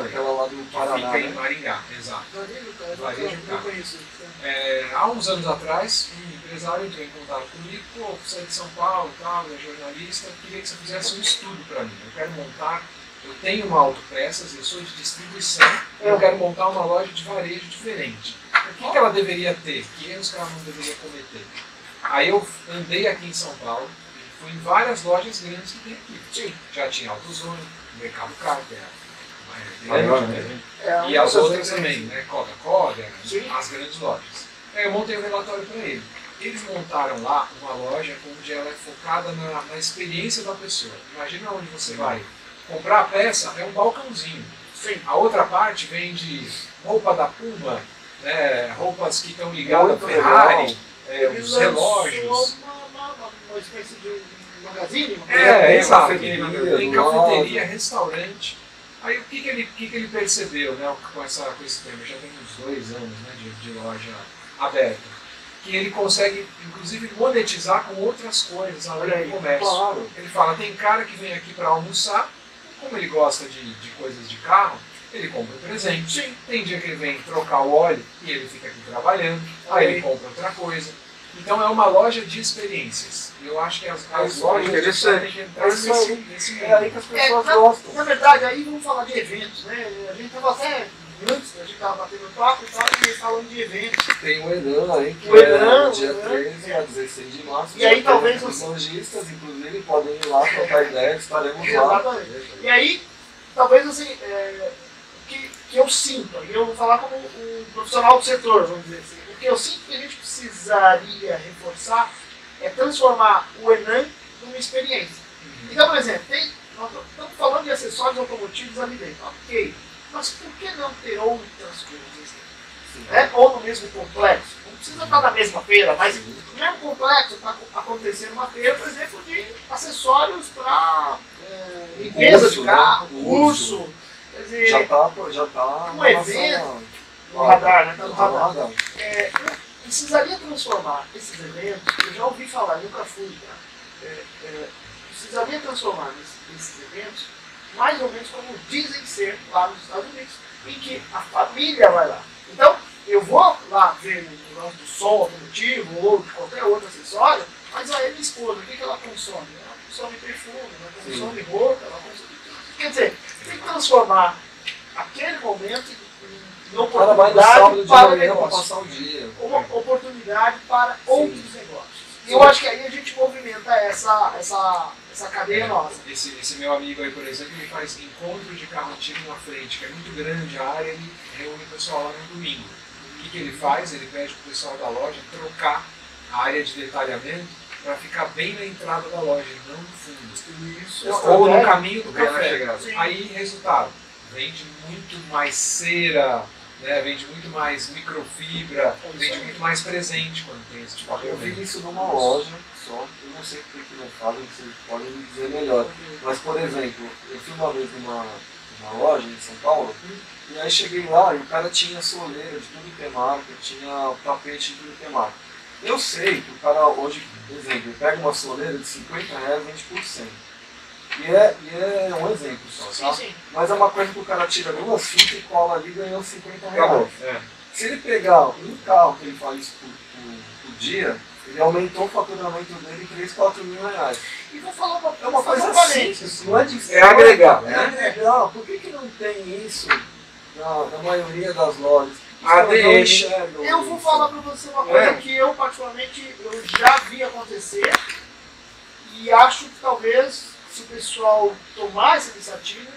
B: Aquela lá do Paraná.
C: Fica em Maringá, exato. Varejo Car.
A: Eu conheço isso.
C: Há uns anos atrás, um empresário entrou em contato comigo, pô, você é de São Paulo e tal, é jornalista, eu queria que você fizesse um estudo para mim. Eu quero montar, eu tenho uma autopeças, eu sou de distribuição, eu quero montar uma loja de varejo diferente. O que ela deveria ter? Que erros que ela não deveria cometer? Aí eu andei aqui em São Paulo, fui em várias lojas grandes que tem aqui. Sim. Já tinha AutoZone, Mercado Car, que é grande, né? E as outras também, né? Coca-Cola, as grandes lojas. Aí eu montei um relatório para ele. Eles montaram lá uma loja onde ela é focada na experiência da pessoa. Imagina onde você vai comprar a peça, é um balcãozinho. Sim. A outra parte vende roupa da Puma, né, roupas que estão ligadas à Ferrari, os relógios.
A: Uma espécie de magazine?
C: Exato. Tem cafeteria, restaurante. Aí o que ele percebeu, né, com esse tema? Já tem uns 2 anos, né, de loja aberta. Que ele consegue, inclusive, monetizar com outras coisas além do comércio. Claro. Ele fala, tem cara que vem aqui para almoçar, como ele gosta de coisas de carro, ele compra um presente. Sim. Tem dia que ele vem trocar o óleo e ele fica aqui trabalhando, aí ele compra outra coisa. Então é uma loja de experiências. Eu acho que as lojas têm que entrar nesse mundo.
B: É aí que as pessoas gostam.
A: Na verdade, aí vamos falar de eventos, né? A gente estava até antes, a gente estava batendo papo e tal, e falando de eventos.
B: Tem o Enan aí, que
A: o Enan,
B: dia 13 a 16 de março.
A: E aí talvez
B: os lojistas, inclusive, podem ir lá trocar ideia, estaremos lá.
A: Exatamente. E aí, talvez assim, que eu sinto, e eu vou falar como um profissional do setor, vamos dizer assim, o que eu sinto que a gente precisaria reforçar é transformar o Enan numa experiência. Então, por exemplo, nós estamos falando de acessórios automotivos ali dentro, ok, mas por que não ter outras coisas? Ou no mesmo complexo? Não precisa estar na mesma feira, mas no mesmo complexo está acontecendo uma feira, por exemplo, de acessórios para limpeza de carro, curso. Quer dizer,
B: já tá
A: um evento no radar, né? Tá no radar. Precisaria transformar esses eventos, eu já ouvi falar, nunca fui, tá? Precisaria transformar esses eventos mais ou menos como dizem ser lá nos Estados Unidos, em que a família vai lá. Então, eu vou lá ver o negócio do som automotivo ou de qualquer outro acessório, mas aí minha esposa, o que ela consome? Ela consome perfume, ela consome roupa, ela consome tudo. Quer dizer, tem que transformar aquele momento em oportunidade para negócio.
B: Passar o dia.
A: Uma oportunidade para outros negócios. E eu acho que aí a gente movimenta essa cadeia nossa.
C: Esse meu amigo aí, por exemplo, ele faz encontro de carro antigo na frente, que é muito grande a área, ele reúne o pessoal lá no domingo. O que ele faz? Ele pede para o pessoal da loja trocar a área de detalhamento para ficar bem na entrada da loja, não no fundo.
A: Isso,
C: Ou no caminho do
B: Bem na
C: café.
B: chegada.
A: Sim.
C: Aí, resultado, vende muito mais cera, né? Vende muito mais microfibra, vende muito mais presente quando tem esse tipo de
B: Eu vi
C: evento.
B: isso numa loja só, eu não sei por que não fazem, vocês podem me dizer melhor. Mas, por exemplo, eu fui uma vez numa loja em São Paulo, e aí cheguei lá e o cara tinha soleira de tudo que é marca, tinha tapete de tudo que é marca. Eu sei que o cara hoje, por exemplo, ele pega uma soleira de R$50 e vende por 100. E é um exemplo só,
A: Sim,
B: tá?
A: sim.
B: Mas é uma coisa que o cara tira duas fitas e cola ali e ganhou R$50.
D: Acabou.
C: É.
B: Se ele pegar um carro que ele faz isso por dia, ele aumentou o faturamento dele em 3, 4 mil reais.
A: E vou falar
B: É uma coisa simples, não é de
D: É agregar,
B: É
D: né?
B: agregar. Por que não tem isso na maioria das lojas? Os
D: ADM.
B: caras não enxergam
A: Eu vou
B: isso.
A: falar para você uma coisa
D: É.
A: que eu, particularmente, eu já vi acontecer e acho que talvez, se o pessoal tomar essa iniciativa,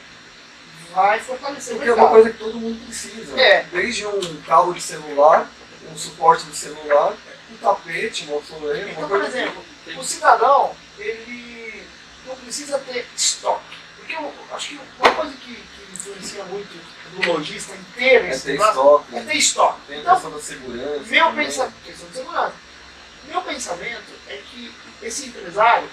A: vai fortalecer o
B: Porque é
A: mercado.
B: uma coisa que todo mundo precisa.
A: É.
B: Desde um cabo de celular, um suporte de celular, um tapete, uma soleira,
A: Então,
B: uma
A: por
B: coisa
A: exemplo, o cidadão, ele não precisa ter estoque. Porque eu acho que uma coisa que influencia muito no lojista inteiro
B: é
A: esse
B: ter
A: negócio,
B: estoque,
A: é ter estoque.
B: tem a
A: Então,
B: questão da segurança.
A: meu
B: também.
A: pensamento, questão de segurança. Meu pensamento é que esse empresário,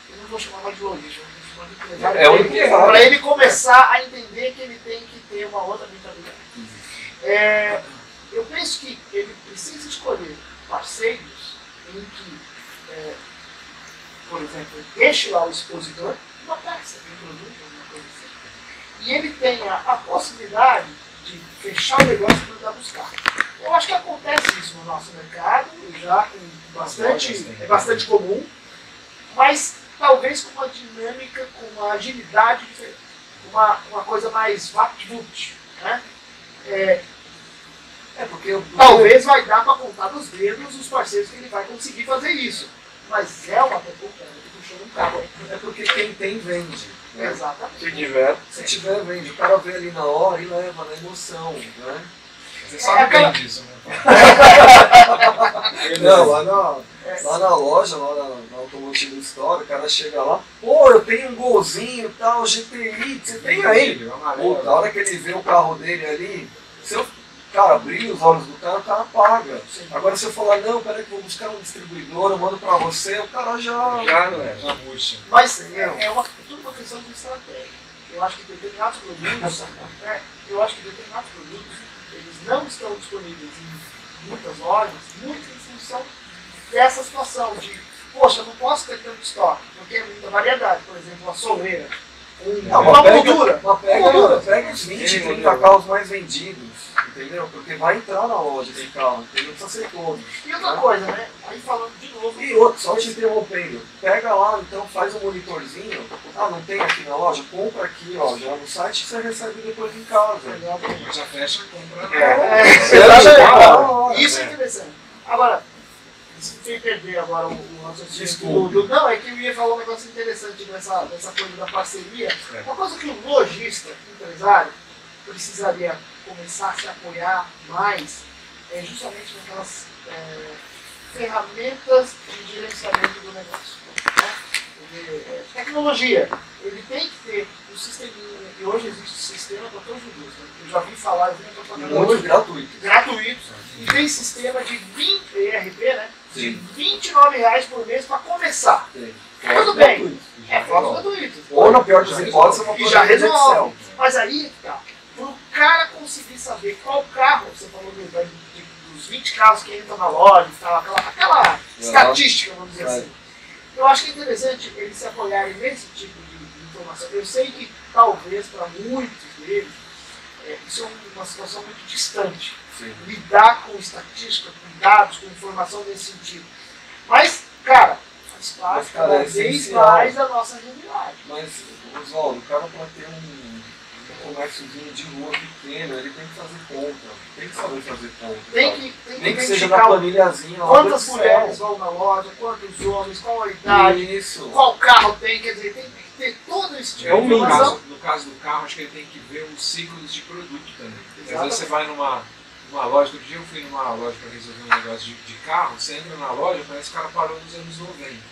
A: eu não vou chamar mais de lojista, eu vou chamar de empresário,
B: É o empresário.
A: para ele começar a entender que ele tem que ter uma outra mentalidade. Eu penso que ele precisa escolher parceiros em que, por exemplo, deixe lá o expositor, uma peça de um produto, alguma coisa assim, e ele tenha a possibilidade de fechar o negócio e mandar buscar. Eu acho que acontece isso no nosso mercado, já com é bastante comum, mas talvez com uma dinâmica, com uma agilidade diferente, uma coisa mais vapt-vupt, né?
B: Porque
A: Talvez vai dar para contar nos dedos os parceiros que ele vai conseguir fazer isso. Mas é uma pergunta puxando um carro.
B: é porque quem tem vende. Né?
A: Exatamente.
D: Se tiver.
B: Se tiver, vende. O cara vê ali na hora e leva na emoção. Né?
C: Você sabe bem disso, né?
B: Não, lá na loja, lá na Automotivo Store, o cara chega lá, pô, eu tenho um golzinho e tal, GTI, você tem aí? Pô, na hora que ele vê o carro dele ali, se eu, cara, brilha os olhos do cara, o cara paga. Agora se eu falar, não, peraí que eu vou buscar um distribuidor, eu mando pra você, o cara já...
D: Já não é.
C: Já murcha.
A: Mas tudo uma questão de estratégia. Eu acho que determinados produtos, eles não estão disponíveis em muitas lojas, muito em função dessa situação de, poxa, eu não posso ter tanto estoque, porque é muita variedade. Por exemplo, uma soleira, uma moldura.
B: Pega os 20,
D: Sim,
B: 30
D: moldura.
B: carros mais vendidos, entendeu? Porque vai entrar na loja esse carro, entendeu? Não precisa ser todos.
A: E outra coisa, né? Aí falando de novo.
B: E outro, só te interrompendo, pega lá, então faz um monitorzinho, não tem aqui na loja? Compra aqui, ó, já no site você recebe depois em casa.
C: Mas já fecha a compra.
A: Isso é interessante. Agora, sem perder agora o raciocínio
B: Desculpe.
A: Não, é que eu ia falar um negócio interessante dessa coisa da parceria. Uma coisa que o lojista, empresário, precisaria começar a se apoiar mais é justamente naquelas ferramentas de gerenciamento do negócio. Né? Tecnologia. Ele tem que ter um sisteminha, e hoje existe sistema para todos os usos. Né? Eu já vi falar de
B: Muito gratuito.
A: gratuitos. E tem sistema de 20 ERP, né? De
B: Sim.
A: R$29 por mês para começar.
B: Tem.
A: Tudo bem.
B: Gratuito.
A: É plano gratuito.
B: Ou na pior das hipóteses, uma
A: E já
B: planilha de
A: resolve.
B: Excel.
A: Mas aí, tá, para o cara conseguir saber qual carro, você falou dos 20 carros que entram na loja e tal, aquela estatística, vamos dizer assim. Eu acho que é interessante eles se apoiarem nesse tipo de informação. Eu sei que talvez para muitos deles isso é uma situação muito distante.
B: Sim.
A: Lidar com estatística, com dados, com informação nesse sentido. Mas, cara, faz parte
B: Mas, cara,
A: cada
B: é
A: vez
B: essencial.
A: mais da nossa realidade.
B: Mas, Oswaldo, o cara para ter um comérciozinho de rua pequeno, ele tem que fazer conta. Tem que saber fazer conta.
A: Tem
B: sabe?
A: que
B: Nem que seja na
A: identificar
B: planilhazinha lá do
A: quantas
B: Excel.
A: mulheres vão na loja, quantos homens, qual a idade,
B: Isso.
A: qual carro tem, quer dizer, tem que ter todo esse tipo
C: É
A: de informação.
C: no caso do carro, acho que ele tem que ver os ciclos de produto também. Às
A: Exatamente.
C: vezes você vai numa numa loja, outro dia eu fui numa loja para resolver um negócio de carro, você entra na loja, parece que o cara parou nos anos 90.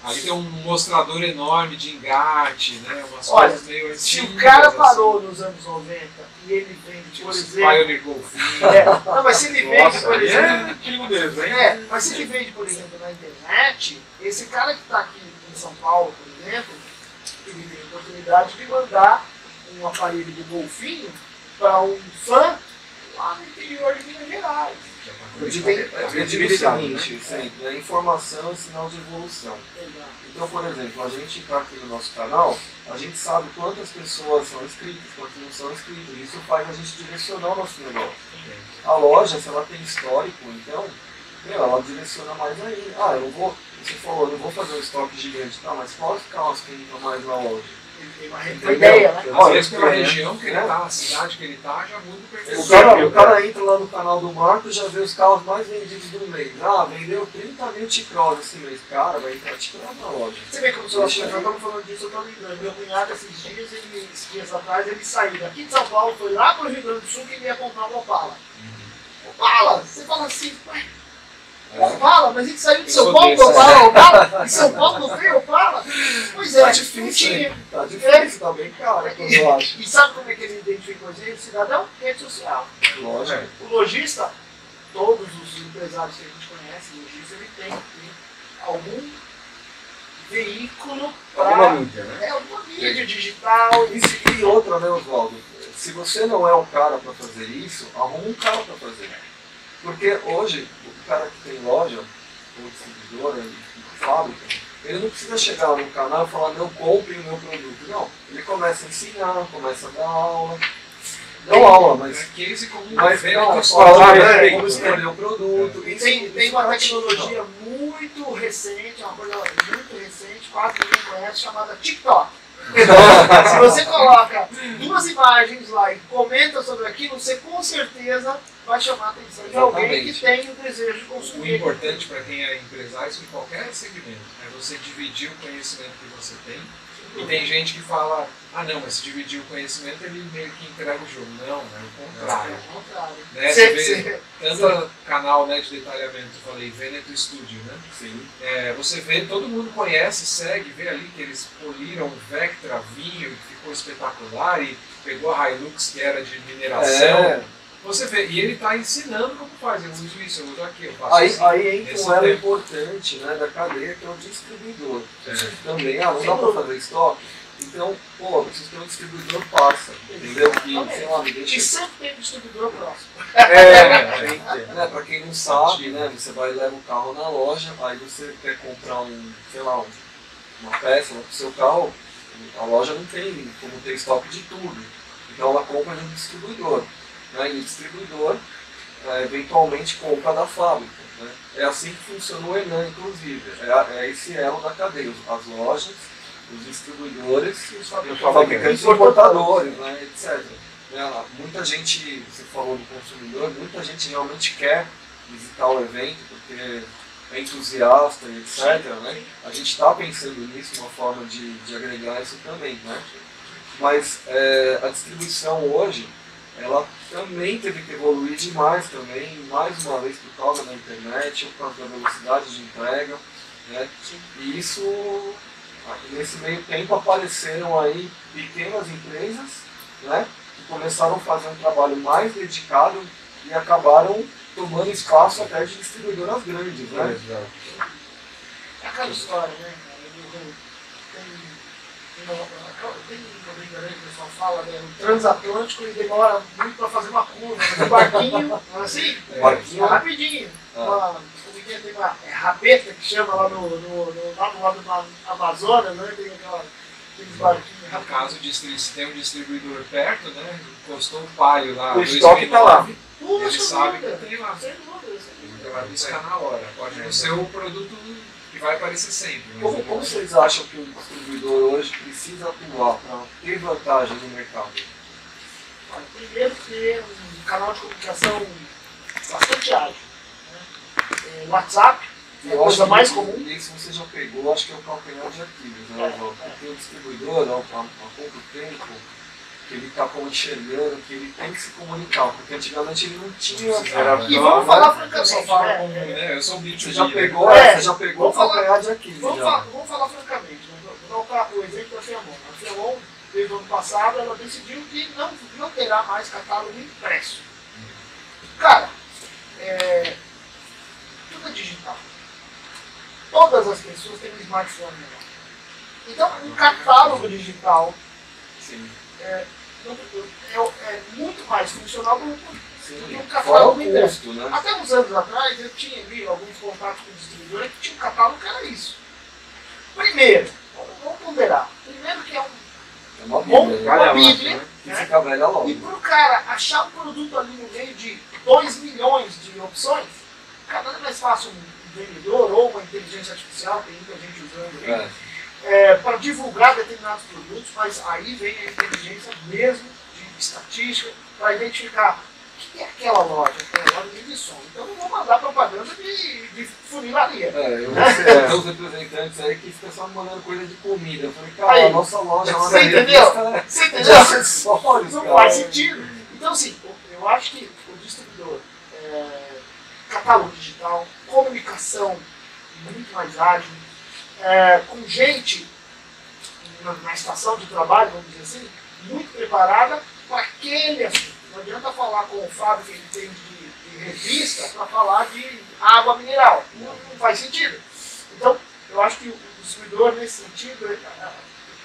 C: Ali tem um mostrador enorme de engate, né? Umas coisas meio antigas.
A: Se o cara parou nos anos 90 e ele vende, por exemplo.
C: Pioneer Golfinho.
A: Não, mas se ele vende, por exemplo.
B: Antigo mesmo, hein?
A: Mas se ele vende, por exemplo, na internet, esse cara que está aqui em São Paulo, por exemplo, ele tem a oportunidade de mandar um aparelho do Golfinho para um fã lá no interior de Minas Gerais.
B: Eu digo o seguinte, sempre, a informação é sinal de evolução. Então, por exemplo, a gente está aqui no nosso canal, a gente sabe quantas pessoas são inscritas, quantas não são inscritas. Isso faz a gente direcionar o nosso negócio. A loja, se ela tem histórico, então, ela direciona mais ainda. Ah, eu não vou, você falou, eu não vou fazer um estoque gigante, tá, mas quais carros que entram mais na loja?
A: Tem uma ideia, né?
C: Às vezes pela região que ele tá, a cidade que ele tá, já muda o perfil.
B: O cara entra lá no canal do Marco e já vê os carros mais vendidos do mês. Ah, vendeu 30 mil T-Cross esse mês. Cara, vai entrar T-Cross na loja.
A: Você vê como nós estamos falando disso, eu estou lembrando. Meu cunhado, esses dias atrás, ele saiu daqui de São Paulo, foi lá para o Rio Grande do Sul que ele ia comprar uma Opala. Opala! Você fala assim, ué, Opala, mas ele saiu de São Paulo para Opala? Em São Paulo não tem Opala? Pois é,
B: tá difícil, tá difícil, tá bem caro, eu acho.
A: E sabe como é que ele identifica a gente? Cidadão? Rede social.
B: Lógico.
A: O lojista, todos os empresários que a gente conhece, o lojista, ele tem algum veículo para...
B: Alguma mídia, né?
A: Alguma mídia digital.
B: E outra, né, Oswaldo? Se você não é o cara para fazer isso, arruma um cara para fazer. Porque hoje, o cara que tem loja, ou distribuidora, fábrica, ele não precisa chegar no canal e falar, não compre o meu produto. Não, ele começa a ensinar, começa a dar aula. Dão aula, mas como escolher o produto.
A: Tem uma tecnologia muito recente, uma coisa muito recente, quase ninguém conhece, chamada TikTok. Se você coloca 2 imagens lá e comenta sobre aquilo, você com certeza vai chamar a atenção de alguém que tem o desejo de consumir.
C: O importante para quem é empresário em qualquer segmento é você dividir o conhecimento que você tem. E tem gente que fala, ah não, mas se dividir o conhecimento ele meio que entrega o jogo. Não, é o contrário.
A: É o contrário.
C: Né? Você vê tanto canal, né, de detalhamento, eu falei, Veneto Studio, né?
B: Sim.
C: Você vê, todo mundo conhece, segue, vê ali que eles poliram o Vectra vinho, que ficou espetacular, e pegou a Hilux que era de mineração. Você vê, e ele está ensinando como faz, eu uso isso, eu uso aqui, eu faço
B: aí entra um elo importante, né, da cadeia, que é o distribuidor. Também, não dá para fazer estoque? Então, pô, preciso ter um distribuidor parça, entendeu? Que, sei lá, me deixa...
A: E sempre tem um distribuidor próximo.
B: Né, para quem não sabe, né, você vai e leva o carro na loja, aí você quer comprar uma peça para o seu carro, a loja não tem como ter estoque de tudo. Então ela compra no distribuidor. Né, e o distribuidor eventualmente compra da fábrica. Né? É assim que funciona o Enan, inclusive. É esse elo da cadeia. As lojas, os distribuidores, os fabricantes importadores, né, etc. Muita gente, você falou do consumidor, muita gente realmente quer visitar o evento porque é entusiasta e etc. Né? A gente está pensando nisso, uma forma de agregar isso também. Né? Mas a distribuição hoje, ela também teve que evoluir demais também, mais uma vez por causa da internet, por causa da velocidade de entrega, né? E isso, nesse meio tempo apareceram aí pequenas empresas, né, que começaram a fazer um trabalho mais dedicado e acabaram tomando espaço até de distribuidoras grandes, né?
A: É aquela história, né? Tem uma brincadeira que o pessoal fala, né? O transatlântico ele demora muito para fazer uma curva, mas o barquinho, assim, barquinho rapidinho. Tem uma rabeta que chama lá no lado do Amazonas, né? Tem aqueles barquinhos.
C: No caso, se tem um distribuidor perto, né? Encostou um palio lá,
B: o estoque está lá.
C: Ele sabe que tem lá.
A: Sem dúvida.
C: Ele vai buscar na hora. Pode não ser o produto que vai aparecer sempre.
B: Como vocês acham que o distribuidor hoje precisa atuar para ter vantagem no mercado?
A: Primeiro, ter um canal de comunicação bastante ágil. Né? WhatsApp é a coisa mais comum.
B: E se você já pegou, acho que é o calcanhar de Aquiles, né? Porque o distribuidor, há pouco tempo, que ele está enxergando, que ele tem que se comunicar, porque antigamente ele não tinha.
A: E vamos falar
C: Eu
A: francamente,
C: só falo
A: né?
C: como, né? Eu sou um
B: Você já
C: B2B.
B: pegou,
A: É,
B: você já pegou a
A: vamos falar-
B: propriedade aqui.
A: Vamos
B: já.
A: falar francamente, né? Vou dar o exemplo da Fiamon. A Fiamon, desde o ano passado, ela decidiu que não terá mais catálogo impresso. Cara, tudo é digital. Todas as pessoas têm um smartphone agora. Então, um catálogo digital
B: Sim.
A: é muito mais funcional do que
B: Sim.
A: um
B: Fora
A: catálogo
B: o
A: impresso.
B: custo, né?
A: Até uns anos atrás, eu tinha ali alguns contatos com distribuidores que tinha um catálogo que era isso. Primeiro, vamos ponderar. Primeiro que é
B: É uma
A: bom,
B: bíblia,
A: uma
D: Olha,
A: bíblia,
B: que
A: né?
B: fica velha logo.
A: E para o cara achar um produto ali no meio de 2 milhões de opções, cara, não é mais fácil um vendedor ou uma inteligência artificial, tem muita gente usando aí, para divulgar determinados produtos, mas aí vem a inteligência mesmo de estatística para identificar o que é aquela loja de som. Então não vou mandar propaganda de funilaria.
B: Eu tenho uns representantes aí que ficam só mandando coisa de comida. Eu falei, cara,
A: Aí.
B: a nossa loja lá
A: Você
B: na
A: entendeu?
B: revista, né?
A: Você entendeu?
B: Só olha os
A: Não
B: caras.
A: faz sentido. Então, assim, eu acho que o distribuidor, catálogo digital, comunicação muito mais ágil, com gente na estação de trabalho, vamos dizer assim, muito preparada para aquele assunto. Não adianta falar com o Fábio que ele tem de revista para falar de água mineral. Não faz sentido. Então, eu acho que o distribuidor, nesse sentido,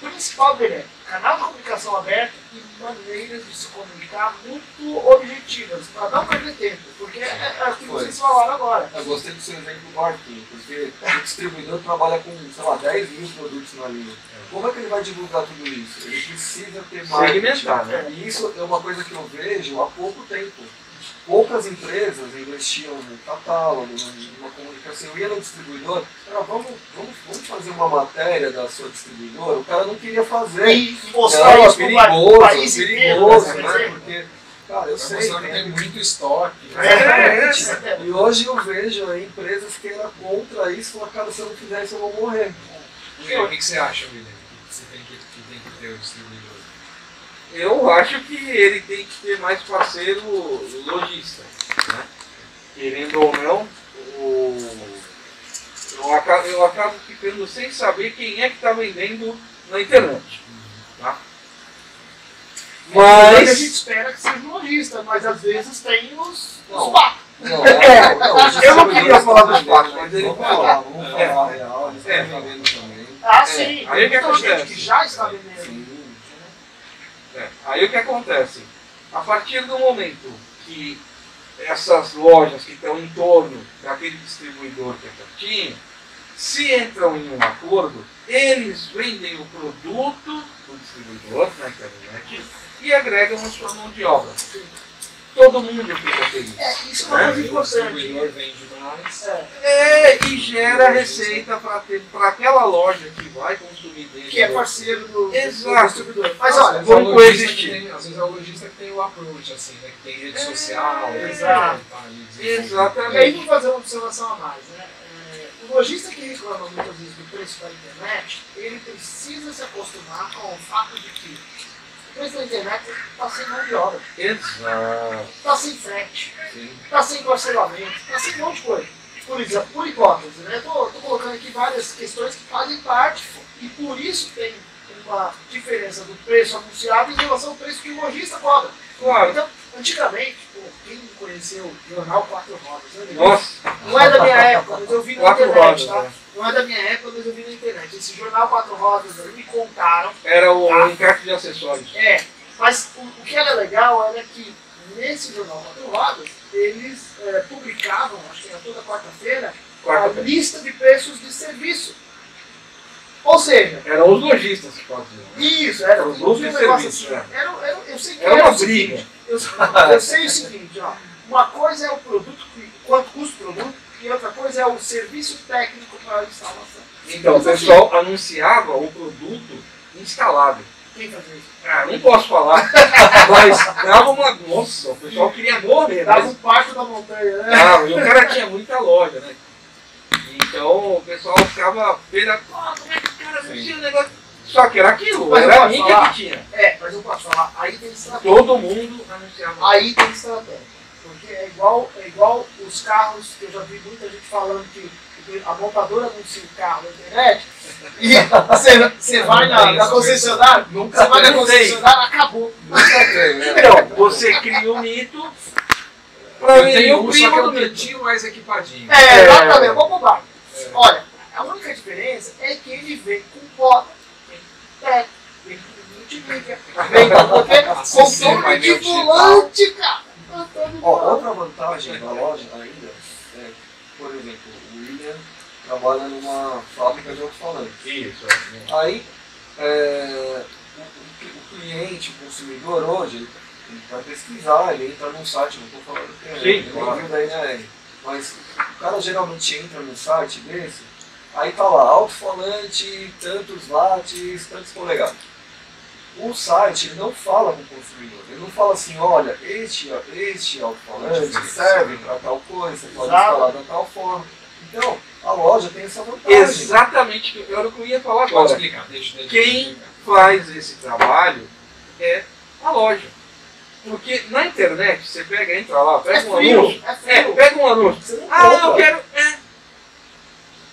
A: o principal dele é canal de comunicação aberto e maneiras de se comunicar muito objetivas, para não perder tempo, porque é o que vocês falaram agora.
B: Eu gostei do seu exemplo do barquinho, porque o distribuidor trabalha com, sei lá, 10 mil produtos na linha. Como é que ele vai divulgar tudo isso? Ele precisa ter mais.
D: Segmentar, né?
B: E isso é uma coisa que eu vejo há pouco tempo. Poucas empresas investiam no catálogo, numa comunicação. Eu ia no distribuidor, cara, vamos fazer uma matéria da sua distribuidora. O cara não queria fazer.
A: E mostrar
B: Não,
A: isso para o país inteiro.
B: perigoso,
A: Né?
B: né? Porque, cara, eu
C: Vai
B: sei.
C: mostrar que tem muito estoque.
B: Exatamente. E hoje eu vejo aí empresas que eram contra isso, falam, cara, se eu não fizer isso eu vou morrer.
C: William, o que você acha, William? Que você tem que ter o distribuidor?
D: Eu acho que ele tem que ter mais parceiro lojista, né? Querendo ou não, eu acabo ficando sem saber quem é que está vendendo na internet. Tá?
A: Mas a gente
D: Mas
A: espera que seja um lojista, mas às vezes tem os
B: Não.
A: papos.
B: Não,
D: eu não queria falar dos fatos,
B: mas
D: mas
B: ele
D: ele
B: fala, vamos
D: É.
B: falar a real, eles
D: É.
B: estão vendendo também.
A: Ah, sim.
D: Aí o que
A: Tem muita gente
D: acontece?
A: que já está vendendo.
B: Sim.
D: aí o que acontece? A partir do momento que essas lojas que estão em torno daquele distribuidor que é pertinho, se entram em um acordo, eles vendem o produto do distribuidor na internet e agregam a sua mão de obra. Todo mundo fica feliz.
A: Isso é uma coisa
C: O
A: importante.
C: distribuidor vende mais.
D: E gera receita para aquela loja que vai consumir dele.
A: Que é parceiro do
D: Exato.
A: distribuidor. Mas
C: Às
A: olha,
C: vezes é o
D: vamos
C: lojista
D: coexistir.
C: que tem- às vezes é o lojista que tem o approach, assim, né? Que tem rede social. né,
A: exato.
C: que tá ali desenvolvendo.
D: Exatamente.
A: e aí vou fazer uma observação a mais. Né? O lojista que reclama muitas vezes do preço da internet, ele precisa se acostumar com o fato de que o preço da internet está sem mão de obra,
D: Exato.
A: está sem frete,
B: Sim.
A: está sem parcelamento, está sem um monte de coisa. Por exemplo, por hipótese, né? Estou colocando aqui várias questões que fazem parte e por isso tem uma diferença do preço anunciado em relação ao preço que o lojista cobra.
D: Claro.
A: Então, antigamente, quem conheceu o jornal Quatro Rodas? Né?
D: Nossa,
A: Não é da minha época, mas eu vi na
D: Quatro
A: internet,
D: Rodas,
A: tá?
D: né?
A: Não é da minha época, mas eu vi na internet. Esse jornal Quatro Rodas aí me contaram.
D: era o encarte de acessórios.
A: Mas o que era legal era que nesse jornal Quatro Rodas, eles publicavam, acho que era toda quarta-feira, a
D: Quarta-feira.
A: lista de preços de serviço. Ou seja,
D: Eram os lojistas que faziam.
A: isso, era
D: Os
A: um
D: grupos de
A: negócio
D: serviço,
A: assim. Eu sei que
D: Era uma
A: o seguinte,
D: briga.
A: eu sei o seguinte, ó, uma coisa é o produto, quanto custa o produto, e outra coisa é o serviço técnico para a instalação.
D: Então, o pessoal anunciava o produto instalado.
A: Quem fazia isso?
D: Não posso falar, mas dava uma. Nossa, o pessoal queria morrer,
A: Dava
D: né?
A: um parto da montanha, né?
D: E o cara tinha muita loja, né? Então o pessoal ficava como é que o cara anuncia o negócio? Só que era aquilo,
A: Mas eu
D: era a
A: posso
D: mídia
A: falar?
D: que tinha.
A: Mas eu posso falar, aí tem estratégia.
D: Todo mundo anunciava.
A: Aí tem estratégia. Porque é igual os carros que eu já vi muita gente falando que a montadora anuncia o carro na internet e você vai na concessionária,
B: Nunca
A: você vai na
B: tem.
A: concessionária, acabou.
D: Então, você cria um mito pra
C: Eu
D: vender
C: tenho
D: o
C: um, só que
D: primo
C: é
D: do
C: um
D: mito.
C: tantinho mais equipadinho.
A: Exatamente, vamos lá. Olha, a única diferença é que ele vem com porta, vem com teto, vem com multimídia, vem com controle de volante, cara.
B: Outra vantagem da loja ainda é, por exemplo, o William trabalha numa fábrica de alto-falante.
D: Isso,
B: Aí, o cliente, o consumidor hoje, ele vai pesquisar, ele entra num site, não estou falando que é
D: Sim, claro.
B: review da NR, mas o cara geralmente entra num site desse, aí tá lá, alto-falante, tantos watts, tantos polegadas. O site ele não fala com o consumidor, ele não fala assim, olha, este alto-falante serve para tal coisa, você pode instalar da tal forma. Então, a loja tem essa vantagem.
D: exatamente, era o que eu ia falar
C: Pode
D: agora.
C: explicar, deixa eu
D: Quem
C: explicar.
D: faz esse trabalho é a loja. Porque na internet, você entra lá, pega um anúncio. Pega um anúncio.
A: Você não
D: Ah, eu
A: compra.
D: quero.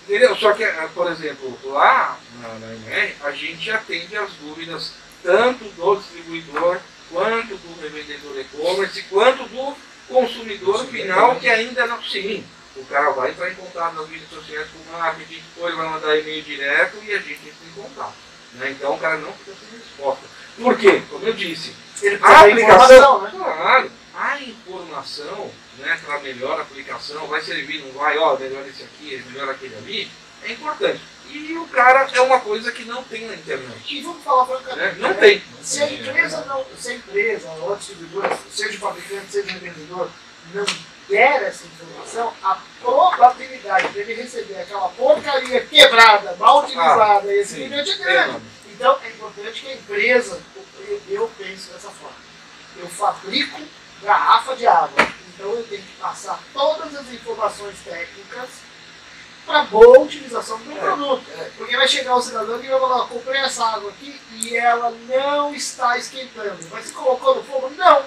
D: Entendeu? Só que, por exemplo, lá na MR, a gente atende as dúvidas tanto do distribuidor, quanto do revendedor e-commerce, quanto do consumidor final, que ainda não. Sim, o cara vai entrar em contato nas mídias sociais com o marketing, ou ele vai mandar e-mail direto e a gente entra em contato. Né? Então o cara não fica sem resposta. Por quê? Como eu disse,
A: Ele
D: a
A: precisa da
D: aplicação,
A: informação, né?
D: claro, a informação, né, para melhor aplicação, vai servir, não vai, ó, melhor esse aqui, melhor aquele ali, é importante. E o cara é uma coisa que não tem na internet.
A: E vamos falar
D: Né?
A: francamente.
D: Não
A: né?
D: tem.
A: Se a empresa, ou distribuidor, seja fabricante, seja revendedor, não der essa informação, a probabilidade dele receber aquela porcaria quebrada, mal utilizada e esse vídeo é grande. Então é importante que a empresa, eu penso dessa forma, eu fabrico garrafa de água, então eu tenho que passar todas as informações técnicas para boa utilização do meu produto. Porque vai chegar o cidadão e vai falar, comprei essa água aqui e ela não está esquentando. Mas você colocou no fogo? Não.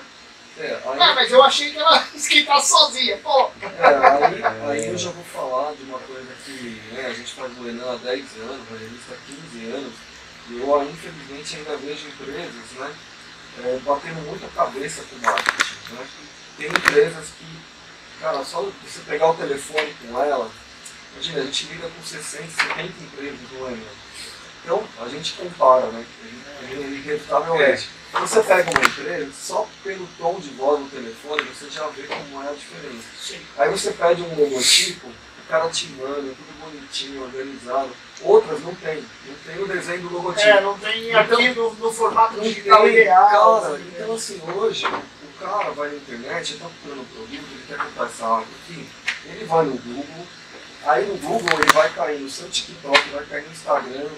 A: Mas eu achei que ela esquentar sozinha. Pô.
B: Aí eu já vou falar de uma coisa que a gente faz o Enan há 10 anos, a revista há 15 anos, e eu infelizmente ainda vejo empresas batendo muito a cabeça com o marketing. Né? Tem empresas que, cara, só você pegar o telefone com ela, imagina, a gente lida com 60, 70 empresas no ano. Então, a gente compara, né? Inevitavelmente. Você pega uma empresa, só pelo tom de voz no telefone, você já vê como é a diferença.
A: Sim.
B: Aí você pede um logotipo, o cara te manda, tudo bonitinho, organizado. Outras não tem o desenho do logotipo.
A: Não tem aqui no formato
B: Não
A: digital
B: tem,
A: ideal.
B: cara, então assim, hoje, o cara vai na internet, ele tá procurando um produto, ele quer comprar essa água aqui, ele vai no Google, aí no Google ele vai cair no seu TikTok, vai cair no Instagram,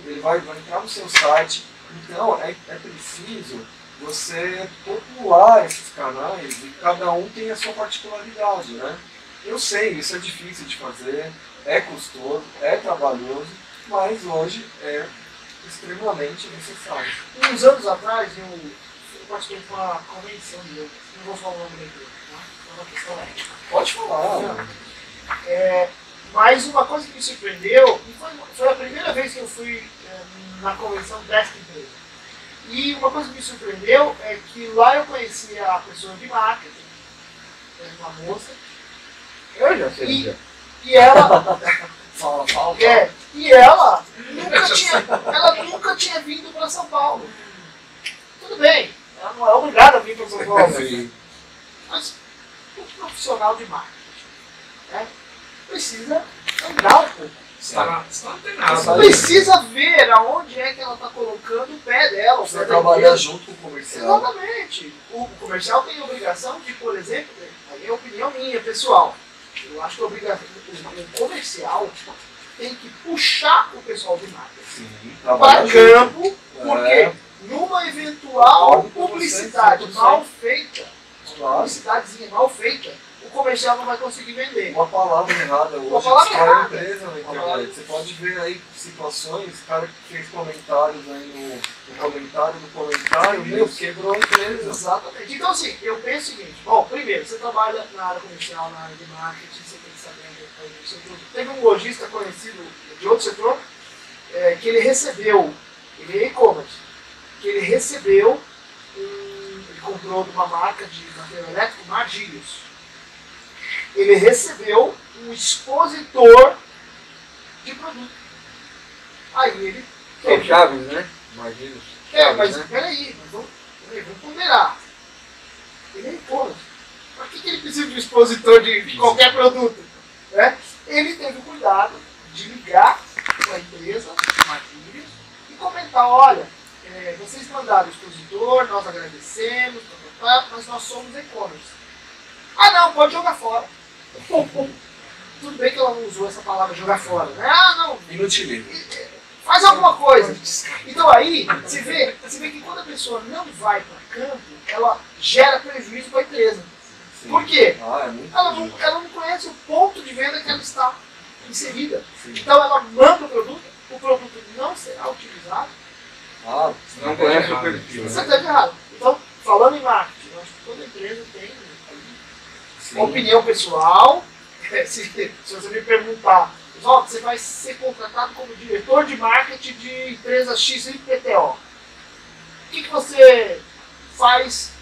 B: ele vai entrar no seu site. Então é preciso você popular esses canais e cada um tem a sua particularidade, né? Eu sei, isso é difícil de fazer, é custoso, é trabalhoso, mas hoje é extremamente necessário.
A: Uns anos atrás eu participei de uma convenção de não vou falar o nome da empresa, tá? É uma questão ética.
B: Pode falar.
A: Mas uma coisa que me surpreendeu, e foi a primeira vez que eu fui na convenção dessa empresa. E uma coisa que me surpreendeu é que lá eu conheci a pessoa de marketing, uma moça,
D: Eu já sei.
A: e ela,
B: Fala.
A: e ela nunca tinha vindo para São Paulo. Tudo bem, ela não é obrigada a vir para São Paulo,
B: Sim.
A: mas o profissional de marketing precisa andar um pouco.
C: Está antenado.
A: Você precisa ver aonde é que ela está colocando o pé dela. O
B: Você
A: pé da
B: trabalhar
A: empresa.
B: junto com o comercial.
A: Exatamente. O comercial tem a obrigação de, por exemplo, aí é a opinião minha, pessoal, eu acho que a obrigação, o comercial tem que puxar o pessoal de marketing
B: Sim,
A: para
B: trabalhar
A: campo,
B: junto.
A: porque numa eventual
B: Concordo com você,
A: publicidade
B: 100%.
A: mal feita,
B: Claro.
A: publicidadezinha mal feita, o comercial não vai conseguir vender.
B: Uma palavra errada
A: Uma
B: hoje
A: palavra
B: destrói a
A: errada.
B: empresa na
A: Uma palavra-
B: internet. Você pode ver aí situações, o cara que fez comentários aí no comentário do comentário, meu, quebrou a empresa.
A: Exatamente. Então, assim, eu penso o seguinte: bom, primeiro, você trabalha na área comercial, na área de marketing, você tem que saber onde é que vai o seu produto. Teve um lojista conhecido de outro setor que ele recebeu, ele é e-commerce, que ele recebeu, ele comprou de uma marca de material elétrico, Margilhos. Ele recebeu um expositor de produto. Aí ele.
D: São Chaves, né? Imagina.
A: Mas
D: né?
A: peraí, vamos ponderar. Ele é e-commerce. Para que ele precisa de um expositor de qualquer produto? Né? Ele teve o cuidado de ligar para a empresa, Margilhos, e comentar: olha, vocês mandaram o expositor, nós agradecemos, mas nós somos e-commerce. Ah, não, pode jogar fora. Tudo bem que ela não usou essa palavra jogar fora, né? Ah, não,
B: Inutiliza.
A: faz alguma coisa. Então aí, você vê que quando a pessoa não vai para campo, ela gera prejuízo para a empresa.
B: Sim.
A: Por quê?
B: Ah, é muito
A: Ela não conhece o ponto de venda que ela está inserida.
B: Sim.
A: Então ela manda o produto não será utilizado.
B: Ah,
D: Não conhece o perfil.
A: Isso está errado. Então, falando em marketing, eu acho que toda empresa tem
B: sim.
A: uma opinião pessoal. Se você me perguntar, você vai ser contratado como diretor de marketing de empresa XYPTO. O que você faz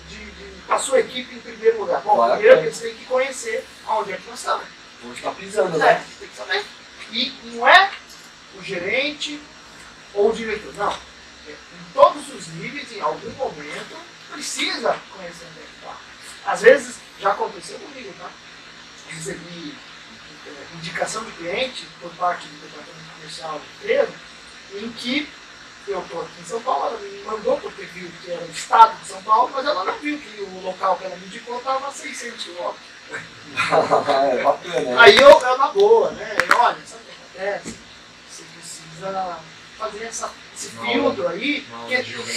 A: com a sua equipe em primeiro lugar? Bom,
B: Vai,
A: primeiro
B: vai.
A: que você tem que conhecer aonde é que nós estamos.
B: Onde está pisando, né?
A: Tem que saber. E não é o gerente ou o diretor, não. Em todos os níveis, em algum momento, precisa conhecer onde é que está. Às vezes, já aconteceu comigo, tá? Recebi indicação de cliente por parte do departamento comercial da empresa, em que eu estou aqui em São Paulo, ela me mandou porque viu que era o estado de São Paulo, mas ela não viu que o local que ela me indicou estava a 600 quilômetros.
B: É bacana, né?
A: Aí eu na boa, né? Olha, sabe o que acontece? Você precisa fazer esse filtro aí,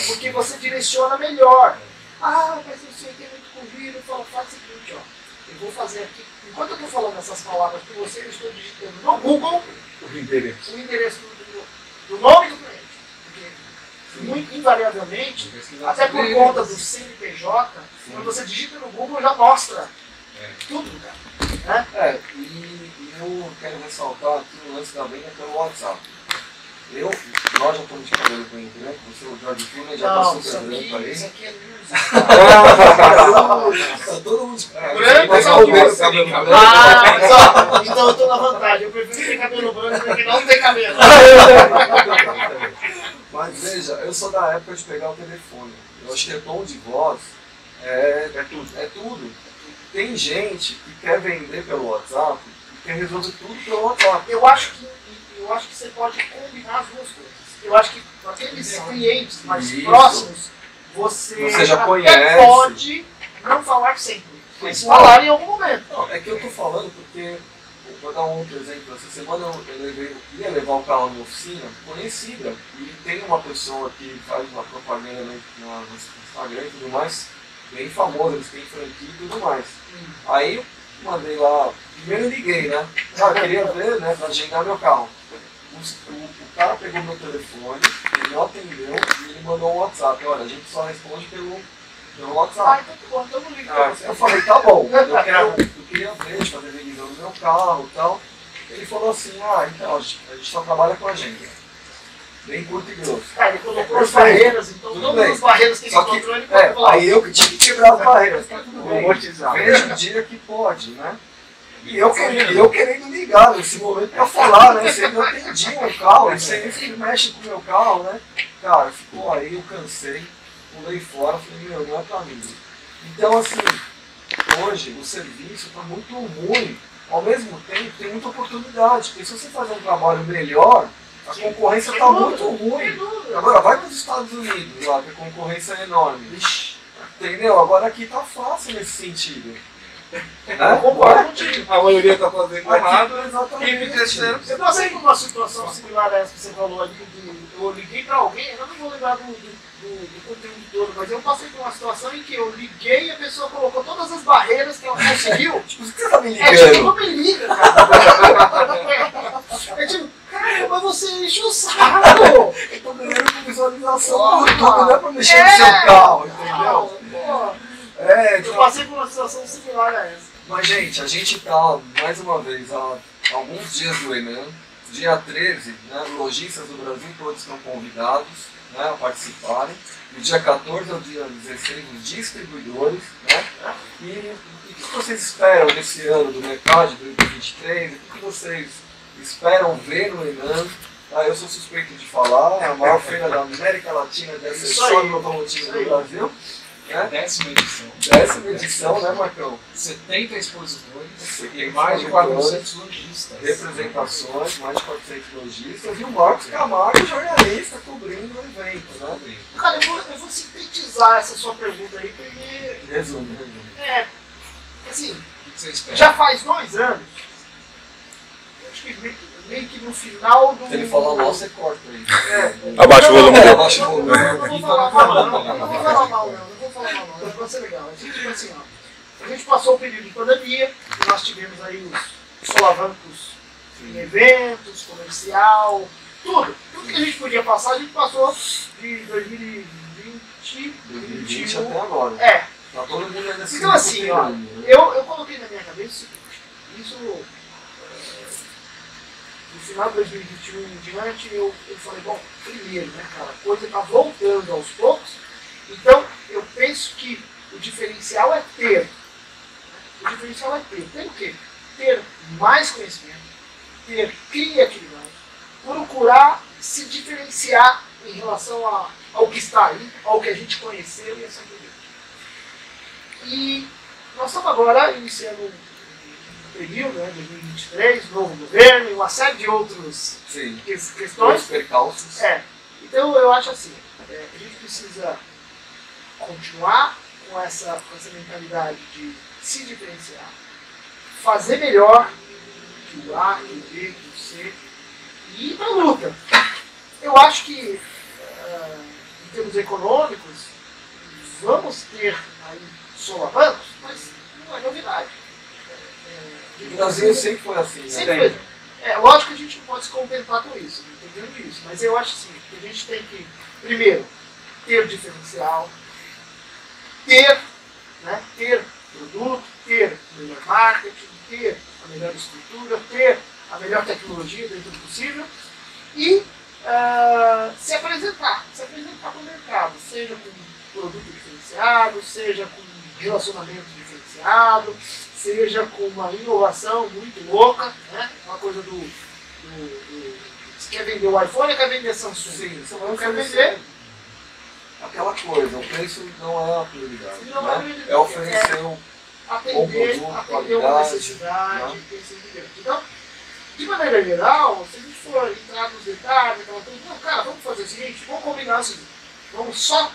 A: porque você direciona melhor. Ah, mas eu sei que é muito corrido, eu falo, faz o seguinte, ó. Eu vou fazer aqui, enquanto eu estou falando essas palavras para você, eu estou digitando no Google
B: O endereço.
A: o endereço do nome do cliente. Porque, muito invariavelmente, até por conta do CNPJ, quando você digita no Google, já mostra tudo, cara. Né?
B: E eu quero ressaltar aqui o lance da venda pelo WhatsApp. Nós já estamos de cabelo branco, né? Você, o George Clooney já
A: Não,
B: está super branco aí.
A: isso aqui é luz.
B: Tá todo mundo
A: Branco,
B: mas
A: só
B: não
A: luz.
B: vê cabelo branco.
A: Então eu tô na vantagem. Eu prefiro ter cabelo branco do que não ter cabelo.
B: Mas veja, eu sou da época de pegar o telefone. Eu acho que é tom de voz, é tudo. Tem gente que quer vender pelo WhatsApp e quer resolver tudo pelo WhatsApp.
A: Eu acho que você pode combinar as duas coisas. Eu acho que para aqueles clientes mais
B: Isso.
A: próximos, você
B: já
A: até
B: conhece.
A: pode não falar sempre, mas falar em algum momento.
B: Não, é que eu tô falando porque, vou dar um outro exemplo. Essa semana eu ia levar o carro na oficina conhecida e tem uma pessoa que faz uma propaganda no Instagram e tudo mais, bem famosa, eles têm franquia e tudo mais. Aí eu mandei lá, primeiro eu liguei, né? Eu queria ver, né, pra agendar meu carro. O cara pegou meu telefone, ele não atendeu e ele mandou um WhatsApp. Olha, a gente só responde pelo WhatsApp.
A: Então tá bom, então não liga pra você.
B: Eu falei, tá bom, eu queria ver, fazer revisão do meu carro e tal. Ele falou assim, então, a gente só trabalha com agenda. Bem curto e grosso.
A: Ele colocou as barreiras, então
B: Tudo
A: todas
B: bem.
A: as barreiras que ele
B: Só que,
A: encontrou, ele pode falar.
B: aí eu que tive que quebrar as barreiras, tá tudo bem.
D: Robotizar.
B: Veja o dia que pode, né? E eu querendo ligar nesse momento pra falar, né? Se eu atendi o carro, e se ele mexe com o meu carro, né? Cara, ficou aí, eu cansei, pulei fora, falei, meu, não é pra mim. Então, assim, hoje o serviço tá muito ruim. Ao mesmo tempo, tem muita oportunidade, porque se você fazer um trabalho melhor, a concorrência está muito ruim. Agora, vai para os Estados Unidos, lá, que a concorrência é enorme. Entendeu? Agora aqui tá fácil nesse sentido.
A: Eu concordo contigo.
D: A maioria está fazendo errado.
B: Exatamente.
D: E fica sendo.
A: Eu passei por uma situação similar a essa que você falou ali, eu liguei para alguém, eu não vou lembrar do conteúdo todo, mas eu passei por uma situação em que eu liguei e a pessoa colocou todas as barreiras que ela conseguiu.
B: Tipo, por que você tá me
A: É tipo,
B: ligando?
A: não me liga, cara. É tipo, cara, mas você enche o saco.
B: Eu tô ganhando com visualização no YouTube, não é pra mexer no
A: É.
B: seu carro, entendeu?
A: Pô,
B: É,
A: eu
B: então,
A: passei por uma situação similar a essa.
B: mas gente, a gente tá, mais uma vez, há alguns dias do Enem, dia 13, né, lojistas do Brasil todos estão convidados, né, a participarem. Do dia 14 ao dia 16, os distribuidores, né? E o que vocês esperam desse ano do mercado de 2023? O que vocês esperam ver no Enem? Eu sou suspeito de falar, é a maior feira da América Latina de acessórios automotivos do Brasil.
C: É a 10ª edição.
B: 10ª edição, né, Marcão?
C: 70 expositores e mais de 400 lojistas.
B: Representações, mais de 400 lojistas. E o Marcos Camargo, jornalista, cobrindo o evento, né?
A: Cara, eu vou sintetizar essa sua pergunta aí, porque.
B: Resumo.
A: Assim,
C: O que você espera?
A: já faz 2 anos. Eu acho que meio que no final do.
B: Se ele falar mal, você corta aí.
E: Abaixa o volume dele.
B: Abaixa o volume.
A: Não vou falar mal, não vou falar mal, não. Vai ser legal. A gente, assim, ó, a gente passou o período de pandemia, e nós tivemos aí os solavancos em eventos, comercial, tudo. Tudo que a gente podia passar, a gente passou de 2020,
B: 2020 até agora. Tá todo mundo ainda assim.
A: Então assim, ó, eu coloquei na minha cabeça o seguinte, isso no final de 2021 em diante, eu falei, bom, primeiro, né, cara, a coisa tá voltando aos poucos, então eu penso que o diferencial é ter. O diferencial é ter. Ter o quê? Ter mais conhecimento, ter criatividade, procurar se diferenciar em relação ao que está aí, ao que a gente conheceu e assim por diante. E nós estamos agora iniciando um período, né, 2023, novo governo e uma série de outras questões.
B: Dois percalços.
A: Então eu acho assim, a gente precisa continuar com essa mentalidade de se diferenciar, fazer melhor que o A, que o B, que o C e ir para a luta. Eu acho que em termos econômicos vamos ter aí solavancos, mas não é novidade.
B: O Brasil sempre foi assim, né?
A: Sempre foi. Lógico que a gente não pode se contentar com isso, entendendo isso, mas eu acho assim, que a gente tem que, primeiro, ter diferencial, ter produto, ter o melhor marketing, ter a melhor estrutura, ter a melhor tecnologia dentro do possível e se apresentar para o mercado, seja com produto diferenciado, seja com relacionamento diferenciado, seja com uma inovação muito louca, né? Uma coisa você quer vender o iPhone, quer vender Samsung.
B: Sim, você
A: não
B: vai
A: quer vender
B: aquela coisa, o preço não é a prioridade.
A: Não
B: né?
A: é a prioridade.
B: É oferecer um
A: atender uma necessidade, Então, de maneira geral, se a gente for entrar nos detalhes, não, cara, vamos fazer o seguinte, vamos combinar o seguinte, vamos só